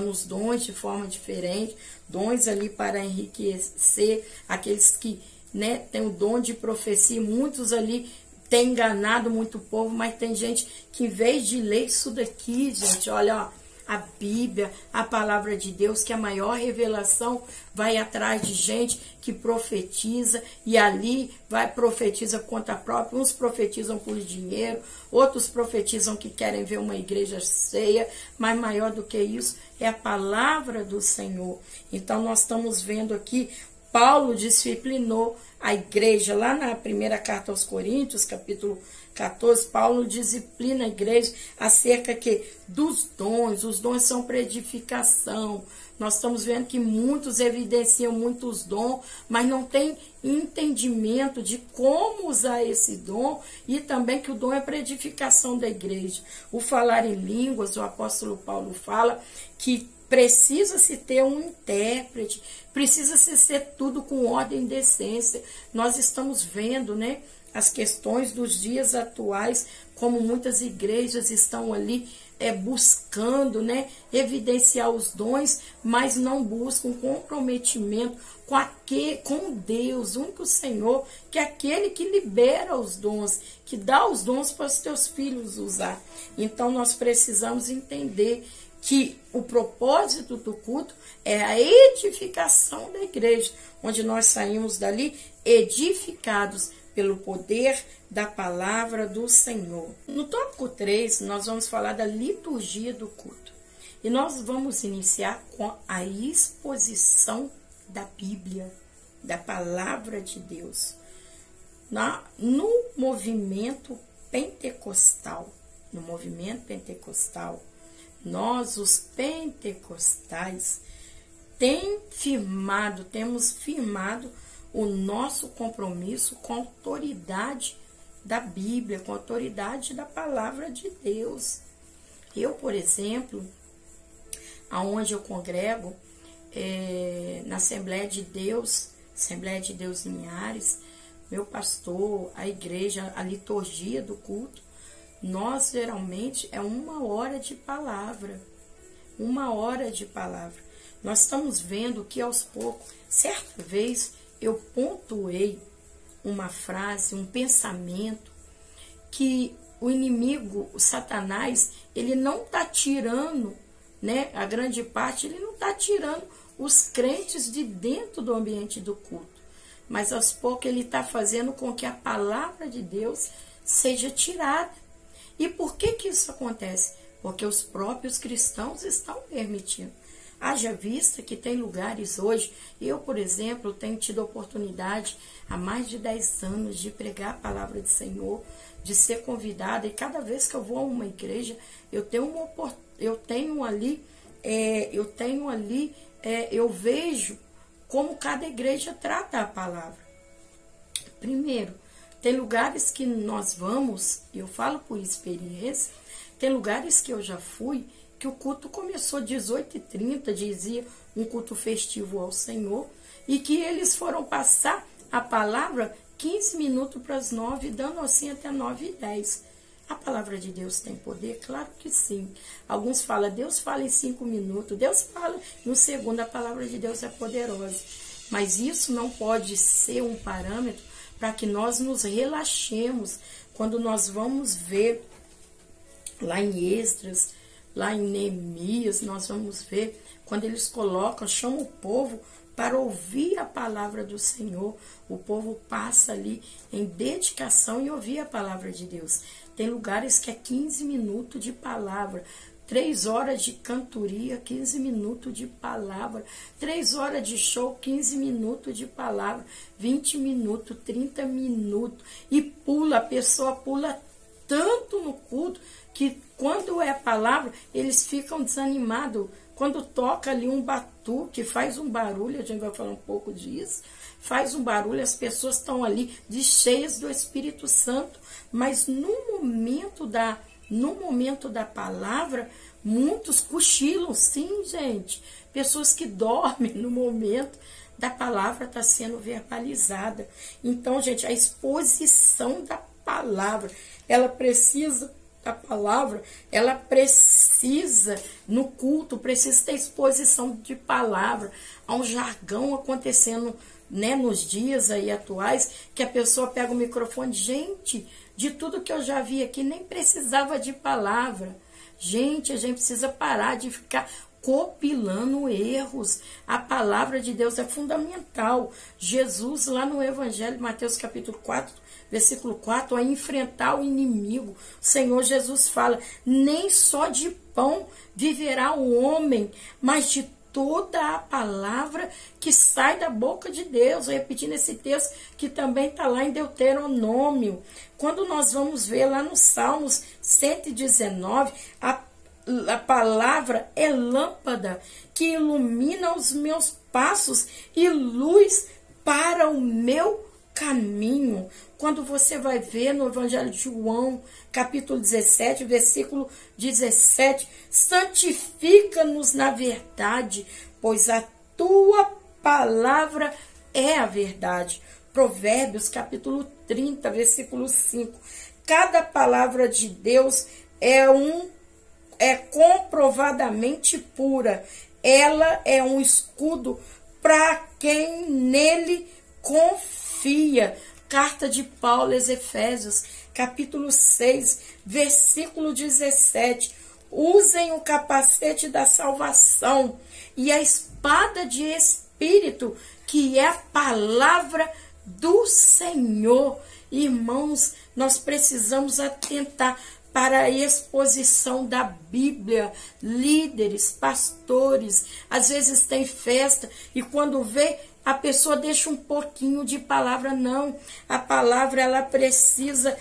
[SPEAKER 1] os dons de forma diferente, dons ali para enriquecer, aqueles que, né, têm o dom de profecia, muitos ali têm enganado muito povo, mas tem gente que em vez de ler isso daqui, gente, olha, ó, a Bíblia, a palavra de Deus, que é a maior revelação, vai atrás de gente que profetiza, e ali profetiza por conta própria. Uns profetizam por dinheiro, outros profetizam que querem ver uma igreja cheia, mas maior do que isso é a palavra do Senhor. Então nós estamos vendo aqui, Paulo disciplinou a igreja, lá na primeira carta aos Coríntios, capítulo 14, Paulo disciplina a igreja acerca dos dons. Os dons são para edificação. Nós estamos vendo que muitos evidenciam muitos dons, mas não tem entendimento de como usar esse dom, e também que o dom é para edificação da igreja. O falar em línguas, o apóstolo Paulo fala que precisa-se ter um intérprete, precisa-se ser tudo com ordem e decência. Nós estamos vendo, né, as questões dos dias atuais, como muitas igrejas estão ali buscando, né, evidenciar os dons, mas não buscam comprometimento com Deus, o único Senhor, que é aquele que libera os dons, que dá os dons para os teus filhos usar. Então nós precisamos entender que o propósito do culto é a edificação da igreja, onde nós saímos dali edificados pelo poder da palavra do Senhor. No tópico 3, nós vamos falar da liturgia do culto. E nós vamos iniciar com a exposição da Bíblia, da palavra de Deus. No movimento pentecostal, nós, os pentecostais, temos firmado o nosso compromisso com a autoridade da Bíblia, com a autoridade da palavra de Deus. Eu, por exemplo, aonde eu congrego, na Assembleia de Deus Linhares, meu pastor, a igreja, a liturgia do culto, nós geralmente é 1 hora de palavra. 1 hora de palavra. Nós estamos vendo que aos poucos, certa vez, eu pontuei uma frase, um pensamento, que o inimigo, o Satanás, ele não está tirando, né, a grande parte, ele não está tirando os crentes de dentro do ambiente do culto, mas aos poucos ele está fazendo com que a palavra de Deus seja tirada. E por que isso acontece? Porque os próprios cristãos estão permitindo. Haja vista que tem lugares hoje, eu, por exemplo, tenho tido a oportunidade há mais de 10 anos de pregar a palavra do Senhor, de ser convidada, e cada vez que eu vou a uma igreja, eu vejo como cada igreja trata a palavra. Primeiro, tem lugares que nós vamos, eu falo por experiência, tem lugares que eu já fui, que o culto começou às 18h30, dizia um culto festivo ao Senhor, e que eles foram passar a palavra 15 minutos para as 9, dando assim até 9h10. A palavra de Deus tem poder? Claro que sim. Alguns falam, Deus fala em 5 minutos, Deus fala no segundo, a palavra de Deus é poderosa. Mas isso não pode ser um parâmetro para que nós nos relaxemos quando nós vamos ver lá em Esdras, lá em Neemias, nós vamos ver quando eles chamam o povo para ouvir a palavra do Senhor. O povo passa ali em dedicação e ouvir a palavra de Deus. Tem lugares que é 15 minutos de palavra. 3 horas de cantoria, 15 minutos de palavra. 3 horas de show, 15 minutos de palavra. 20 minutos, 30 minutos. E pula, a pessoa pula tanto no culto que quando é palavra, eles ficam desanimados. Quando toca ali um batuque, faz um barulho, a gente vai falar um pouco disso, faz um barulho, as pessoas estão ali cheias do Espírito Santo, mas no momento da palavra, muitos cochilam, sim, gente. Pessoas que dormem no momento da palavra está sendo verbalizada. Então, gente, a exposição da palavra, ela precisa da palavra, ela precisa, no culto, precisa ter exposição de palavra. Há um jargão acontecendo, né, nos dias aí atuais, que a pessoa pega o microfone, gente, de tudo que eu já vi aqui, nem precisava de palavra. Gente, a gente precisa parar de ficar copilando erros. A palavra de Deus é fundamental. Jesus, lá no Evangelho de Mateus capítulo 4, versículo 4, a enfrentar o inimigo. O Senhor Jesus fala, nem só de pão viverá o homem, mas de toda a palavra que sai da boca de Deus. Repetindo esse texto que também está lá em Deuteronômio. Quando nós vamos ver lá no Salmos 119, a palavra é lâmpada que ilumina os meus passos e luz para o meu caminho. Quando você vai ver no Evangelho de João, capítulo 17, versículo 17, santifica-nos na verdade, pois a tua palavra é a verdade. Provérbios, capítulo 30, versículo 5. Cada palavra de Deus é comprovadamente pura. Ela é um escudo para quem nele confia. Carta de Paulo aos Efésios, capítulo 6, versículo 17. Usem o capacete da salvação e a espada de espírito, que é a palavra do Senhor. Irmãos, nós precisamos atentar para a exposição da Bíblia. Líderes, pastores, às vezes tem festa e quando vê, a pessoa deixa um pouquinho de palavra. Não, a palavra ela precisa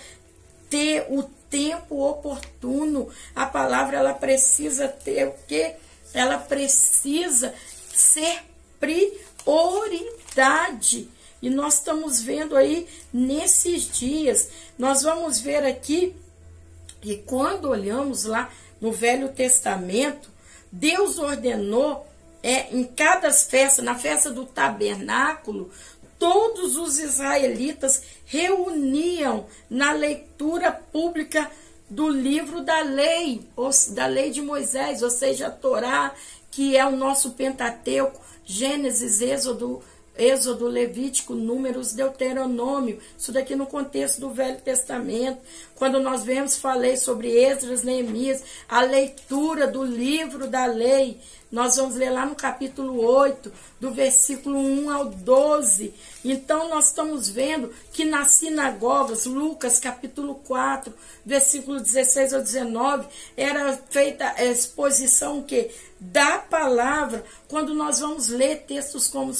[SPEAKER 1] ter o tempo oportuno. A palavra ela precisa ter o quê? Ela precisa ser prioridade. E nós estamos vendo aí nesses dias, nós vamos ver aqui que quando olhamos lá no Velho Testamento, Deus ordenou em cada festa, na festa do tabernáculo, todos os israelitas reuniam na leitura pública do livro da lei, da lei de Moisés, ou seja, a Torá, que é o nosso Pentateuco, Gênesis, Êxodo, Levítico, Números, Deuteronômio. Isso daqui no contexto do Velho Testamento. Quando nós falei sobre Esdras, Neemias, a leitura do livro da lei. Nós vamos ler lá no capítulo 8, do versículo 1 ao 12. Então, nós estamos vendo que nas sinagogas, Lucas capítulo 4, versículo 16 ao 19, era feita a exposição que da palavra. Quando nós vamos ler textos como 1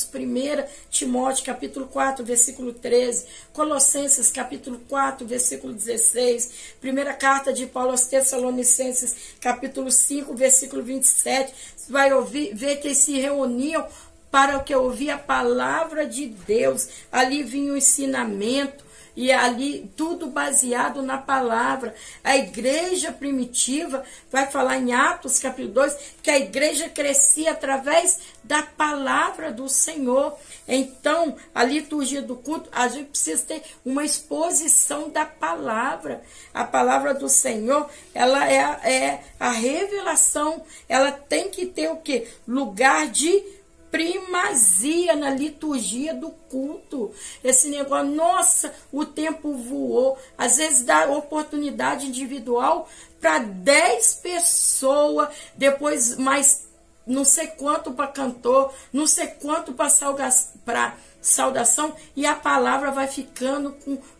[SPEAKER 1] Timóteo capítulo 4, versículo 13, Colossenses capítulo 4, versículo 16, primeira carta de Paulo aos Tessalonicenses capítulo 5, versículo 27, vai ver que eles se reuniam para o que ouvir a palavra de Deus. Ali vinha o ensinamento e ali tudo baseado na palavra. A igreja primitiva vai falar em Atos capítulo 2 que a igreja crescia através da palavra do Senhor. Então, a liturgia do culto, a gente precisa ter uma exposição da palavra. A palavra do Senhor, ela é a revelação. Ela tem que ter o quê? Lugar de primazia na liturgia do culto. Esse negócio, nossa, o tempo voou. Às vezes dá oportunidade individual para 10 pessoas, depois mais não sei quanto para cantor, não sei quanto para saudação, e a palavra vai ficando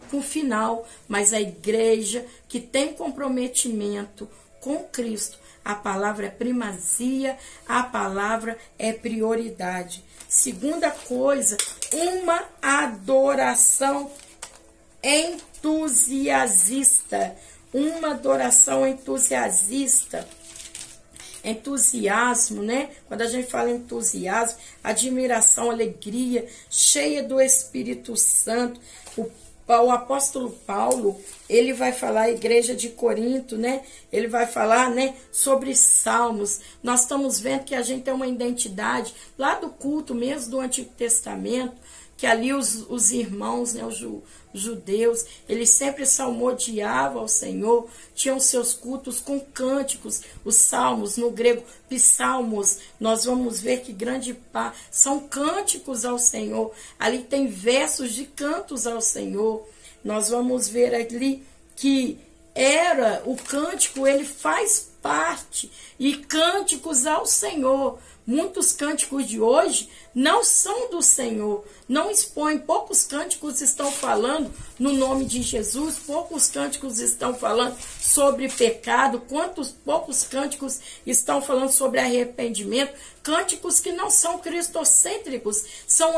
[SPEAKER 1] com final. Mas a igreja que tem comprometimento com Cristo, a palavra é primazia, a palavra é prioridade. Segunda coisa, uma adoração entusiasista. Uma adoração entusiasista. Entusiasmo, né? Quando a gente fala entusiasmo, admiração, alegria, cheia do Espírito Santo. O apóstolo Paulo, ele vai falar à igreja de Corinto, né? Ele vai falar, né, sobre salmos. Nós estamos vendo que a gente tem uma identidade lá do culto mesmo do Antigo Testamento, que ali os irmãos, né, os judeus, eles sempre salmodiavam ao Senhor, tinham seus cultos com cânticos, os salmos, no grego, psalmos, nós vamos ver que grande parte são cânticos ao Senhor, ali tem versos de cantos ao Senhor, nós vamos ver ali que era o cântico, ele faz parte, e cânticos ao Senhor. Muitos cânticos de hoje não são do Senhor, não expõem, poucos cânticos estão falando no nome de Jesus, poucos cânticos estão falando sobre pecado, poucos cânticos estão falando sobre arrependimento, cânticos que não são cristocêntricos, são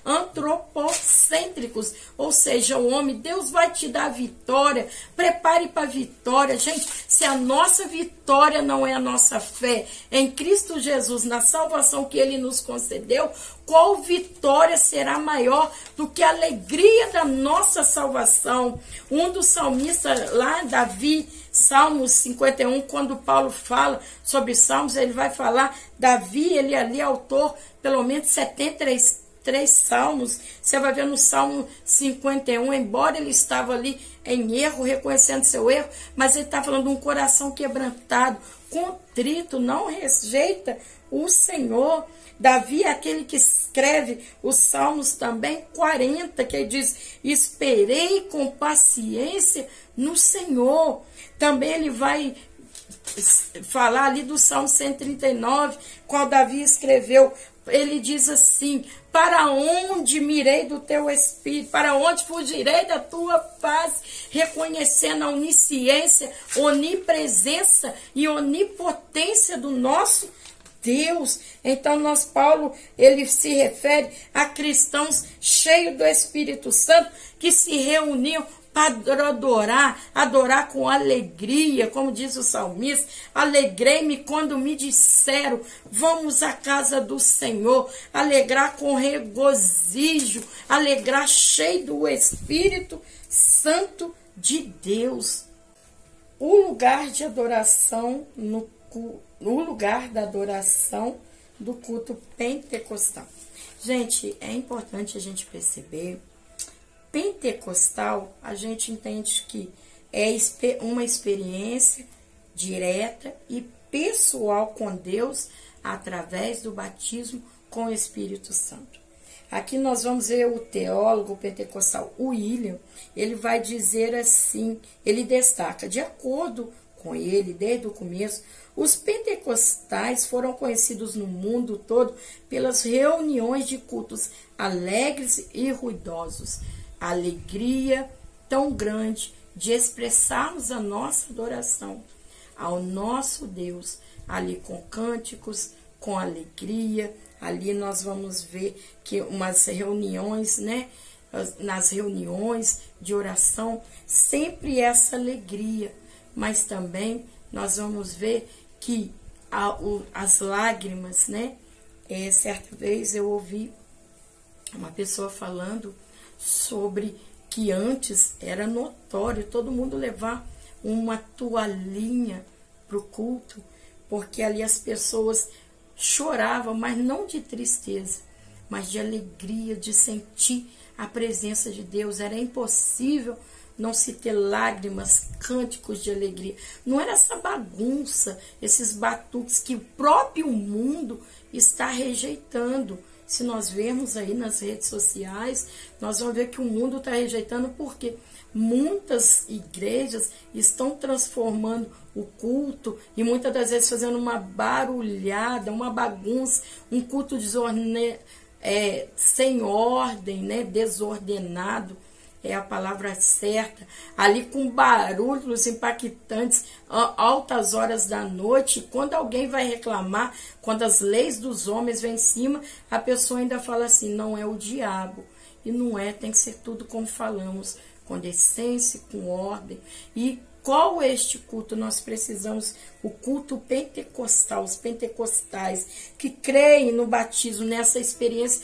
[SPEAKER 1] antropocêntricos, ou seja, o homem, Deus vai te dar vitória, prepare para a vitória, gente, se a nossa vitória não é a nossa fé em Cristo Jesus, na salvação que Ele nos concedeu, qual vitória será maior do que a alegria da nossa salvação? Um dos salmistas lá, Davi, Salmos 51, quando Paulo fala sobre Salmos, ele vai falar, Davi, ele ali é autor, pelo menos 73 salmos, você vai ver no Salmo 51, embora ele estava ali em erro, reconhecendo seu erro, mas ele está falando de um coração quebrantado, contrito, não rejeita o Senhor. Davi é aquele que escreve os Salmos também, 40, que ele diz, esperei com paciência no Senhor. Também ele vai falar ali do Salmo 139, qual Davi escreveu, ele diz assim, para onde mirei do teu espírito, para onde fugirei da tua paz, reconhecendo a onisciência, onipresença e onipotência do nosso Deus. Então, Paulo, ele se refere a cristãos cheios do Espírito Santo, que se reuniam para adorar com alegria, como diz o salmista, alegrei-me quando me disseram, vamos à casa do Senhor, alegrar com regozijo, alegrar cheio do Espírito Santo de Deus. O lugar de adoração, no lugar da adoração do culto pentecostal. Gente, é importante a gente perceber, pentecostal, a gente entende que é uma experiência direta e pessoal com Deus através do batismo com o Espírito Santo. Aqui nós vamos ver o teólogo pentecostal William, ele vai dizer assim, ele destaca, de acordo com ele, desde o começo, os pentecostais foram conhecidos no mundo todo pelas reuniões de cultos alegres e ruidosos. A alegria tão grande de expressarmos a nossa adoração ao nosso Deus, ali com cânticos, com alegria. Ali nós vamos ver que umas reuniões, né? Nas reuniões de oração, sempre essa alegria, mas também nós vamos ver que as lágrimas, né? Certa vez eu ouvi uma pessoa falando sobre que antes era notório todo mundo levar uma toalhinha para o culto, porque ali as pessoas choravam, mas não de tristeza, mas de alegria, de sentir a presença de Deus. Era impossível não se ter lágrimas, cânticos de alegria. Não era essa bagunça, esses batuques que o próprio mundo está rejeitando. Se nós vermos aí nas redes sociais, nós vamos ver que o mundo está rejeitando porque muitas igrejas estão transformando o culto e muitas das vezes fazendo uma barulhada, uma bagunça, um culto sem ordem, né, desordenado. é a palavra certa, ali com barulhos impactantes, altas horas da noite, quando alguém vai reclamar, quando as leis dos homens vêm em cima, a pessoa ainda fala assim, não é o diabo. E não é, tem que ser tudo como falamos, com decência, com ordem. E qual é este culto? Nós precisamos, o culto pentecostal, os pentecostais, que creem no batismo, nessa experiência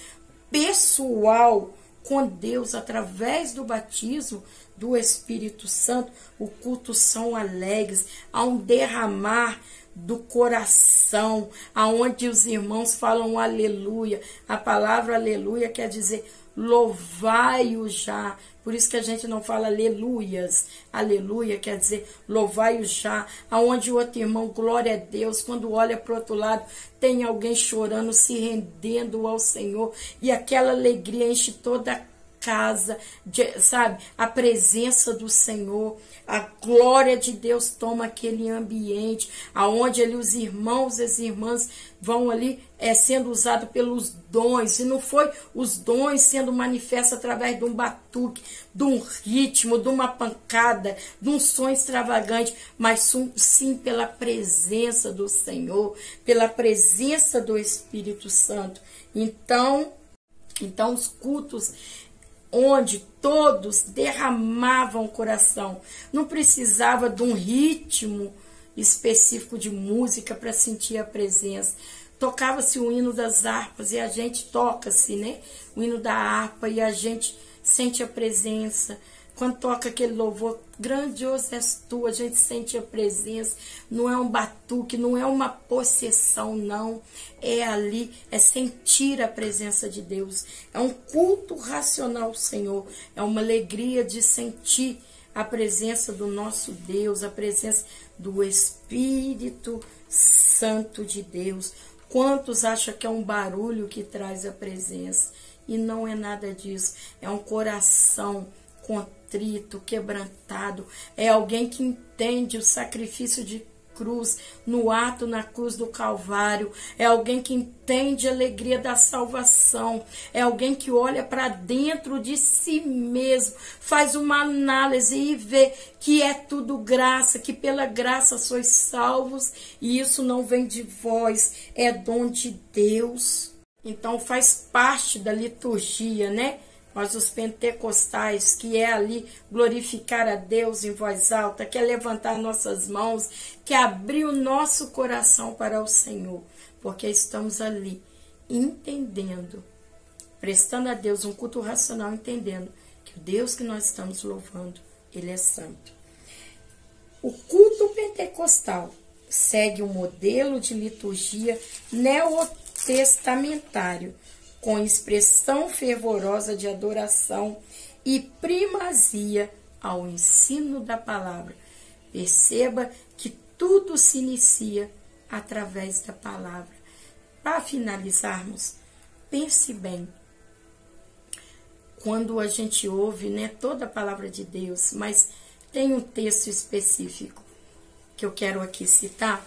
[SPEAKER 1] pessoal com Deus, através do batismo do Espírito Santo, o culto são alegres, há um derramar do coração, aonde os irmãos falam aleluia. A palavra aleluia quer dizer louvai-o já. Por isso que a gente não fala aleluias. Aleluia quer dizer louvai-o já. Aonde o outro irmão, glória a Deus, quando olha para o outro lado, tem alguém chorando, se rendendo ao Senhor. E aquela alegria enche toda a casa, sabe? A presença do Senhor, a glória de Deus toma aquele ambiente, aonde ali os irmãos e as irmãs vão ali sendo usados pelos dons, e não foi os dons sendo manifestos através de um batuque, de um ritmo, de uma pancada, de um som extravagante, mas sim pela presença do Senhor, pela presença do Espírito Santo. Então os cultos onde todos derramavam o coração. Não precisava de um ritmo específico de música para sentir a presença. Tocava-se o hino das harpas e a gente toca-se, né? O hino da harpa e a gente sente a presença. Quando toca aquele louvor, grandioso és tu, a gente sente a presença. Não é um batuque, não é uma possessão, não. É ali, é sentir a presença de Deus. É um culto racional, Senhor. É uma alegria de sentir a presença do nosso Deus, a presença do Espírito Santo de Deus. Quantos acham que é um barulho que traz a presença? E não é nada disso. É um coração contrito, quebrantado, é alguém que entende o sacrifício de cruz, no ato na cruz do Calvário, é alguém que entende a alegria da salvação, é alguém que olha para dentro de si mesmo, faz uma análise e vê que é tudo graça, que pela graça sois salvos, e isso não vem de vós, é dom de Deus. Então faz parte da liturgia, né? Mas os pentecostais, que é ali glorificar a Deus em voz alta, que é levantar nossas mãos, que é abrir o nosso coração para o Senhor, porque estamos ali entendendo, prestando a Deus um culto racional, entendendo que o Deus que nós estamos louvando, Ele é santo. O culto pentecostal segue um modelo de liturgia neotestamentário, com expressão fervorosa de adoração e primazia ao ensino da palavra. Perceba que tudo se inicia através da palavra. Para finalizarmos, pense bem. Quando a gente ouve, né, toda a palavra de Deus, mas tem um texto específico que eu quero aqui citar,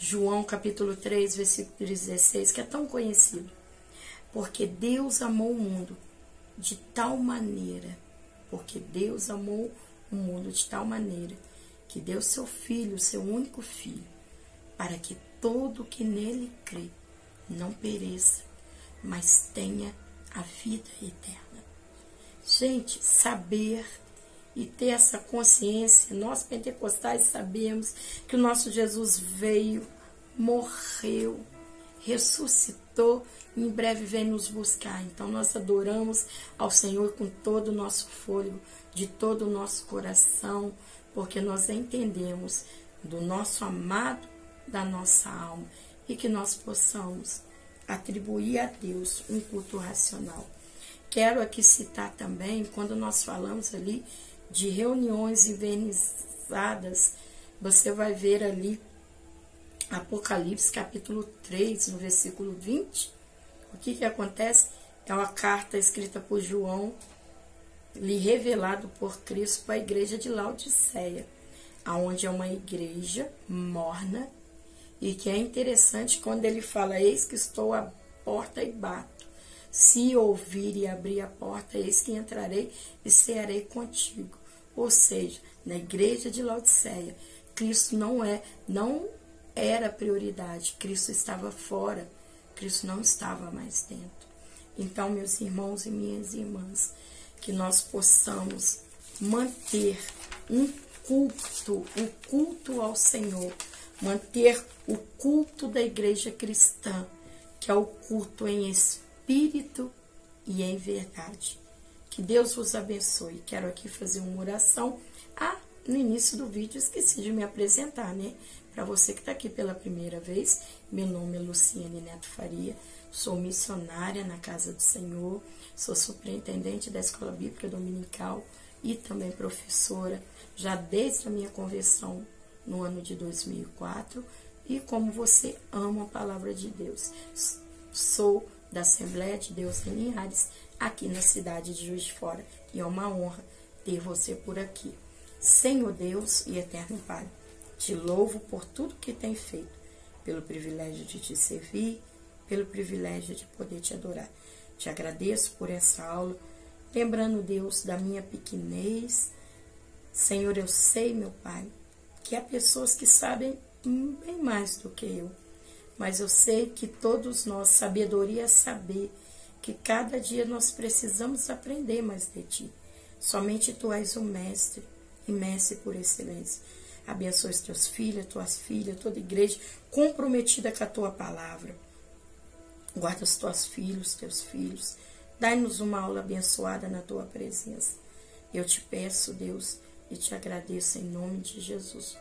[SPEAKER 1] João capítulo 3, versículo 16, que é tão conhecido. Porque Deus amou o mundo de tal maneira, que deu seu Filho, seu único Filho, para que todo que nele crê não pereça, mas tenha a vida eterna. Gente, saber e ter essa consciência, nós pentecostais sabemos que o nosso Jesus veio, morreu, ressuscitou, e em breve vem nos buscar. Então nós adoramos ao Senhor com todo o nosso fôlego, de todo o nosso coração, porque nós entendemos do nosso amado, da nossa alma, e que nós possamos atribuir a Deus um culto racional. Quero aqui citar também, quando nós falamos ali de reuniões invernizadas, você vai ver ali Apocalipse capítulo 3, no versículo 20, o que acontece? É uma carta escrita por João, lhe revelado por Cristo para a igreja de Laodiceia, aonde é uma igreja morna, e que é interessante quando ele fala, eis que estou à porta e bato. Se ouvir e abrir a porta, eis que entrarei e cearei contigo. Ou seja, na igreja de Laodiceia, Cristo não era prioridade, Cristo estava fora, Cristo não estava mais dentro. Então, meus irmãos e minhas irmãs, que nós possamos manter um culto ao Senhor, manter o culto da igreja cristã, que é o culto em espírito e em verdade. Que Deus vos abençoe. Quero aqui fazer uma oração. No início do vídeo esqueci de me apresentar, né? Para você que está aqui pela primeira vez, meu nome é Luciane Neto Faria, sou missionária na Casa do Senhor, sou superintendente da Escola Bíblica Dominical e também professora, já desde a minha conversão no ano de 2004, e como você ama a palavra de Deus. Sou da Assembleia de Deus em Linhares, aqui na cidade de Juiz de Fora, e é uma honra ter você por aqui. Senhor Deus e eterno Pai, te louvo por tudo que tem feito, pelo privilégio de te servir, pelo privilégio de poder te adorar. Te agradeço por essa aula, lembrando, Deus, da minha pequenez. Senhor, eu sei, meu Pai, que há pessoas que sabem bem mais do que eu, mas eu sei que todos nós, sabedoria é saber que cada dia nós precisamos aprender mais de Ti. Somente Tu és o Mestre, e Mestre por excelência. Abençoe os Teus filhos, Tuas filhas, toda igreja comprometida com a Tua palavra. Guarda os Teus filhos. Dai-nos uma aula abençoada na Tua presença. Eu te peço, Deus, e te agradeço em nome de Jesus.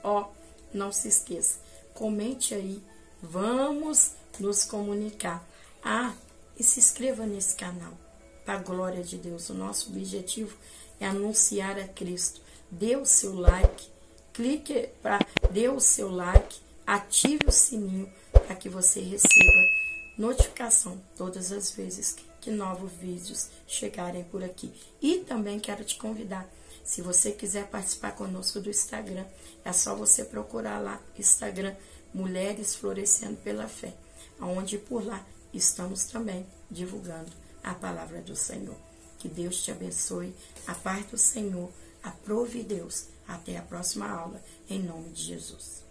[SPEAKER 1] Não se esqueça, comente aí, vamos nos comunicar. E se inscreva nesse canal, para a glória de Deus. O nosso objetivo é anunciar a Cristo. Dê o seu like, dê o seu like, ative o sininho para que você receba notificação todas as vezes que novos vídeos chegarem por aqui. E também quero te convidar, se você quiser participar conosco do Instagram, é só você procurar lá, Instagram, Mulheres Florescendo pela Fé, onde por lá estamos também divulgando a palavra do Senhor. Que Deus te abençoe, a paz do Senhor, aprove Deus. Até a próxima aula, em nome de Jesus.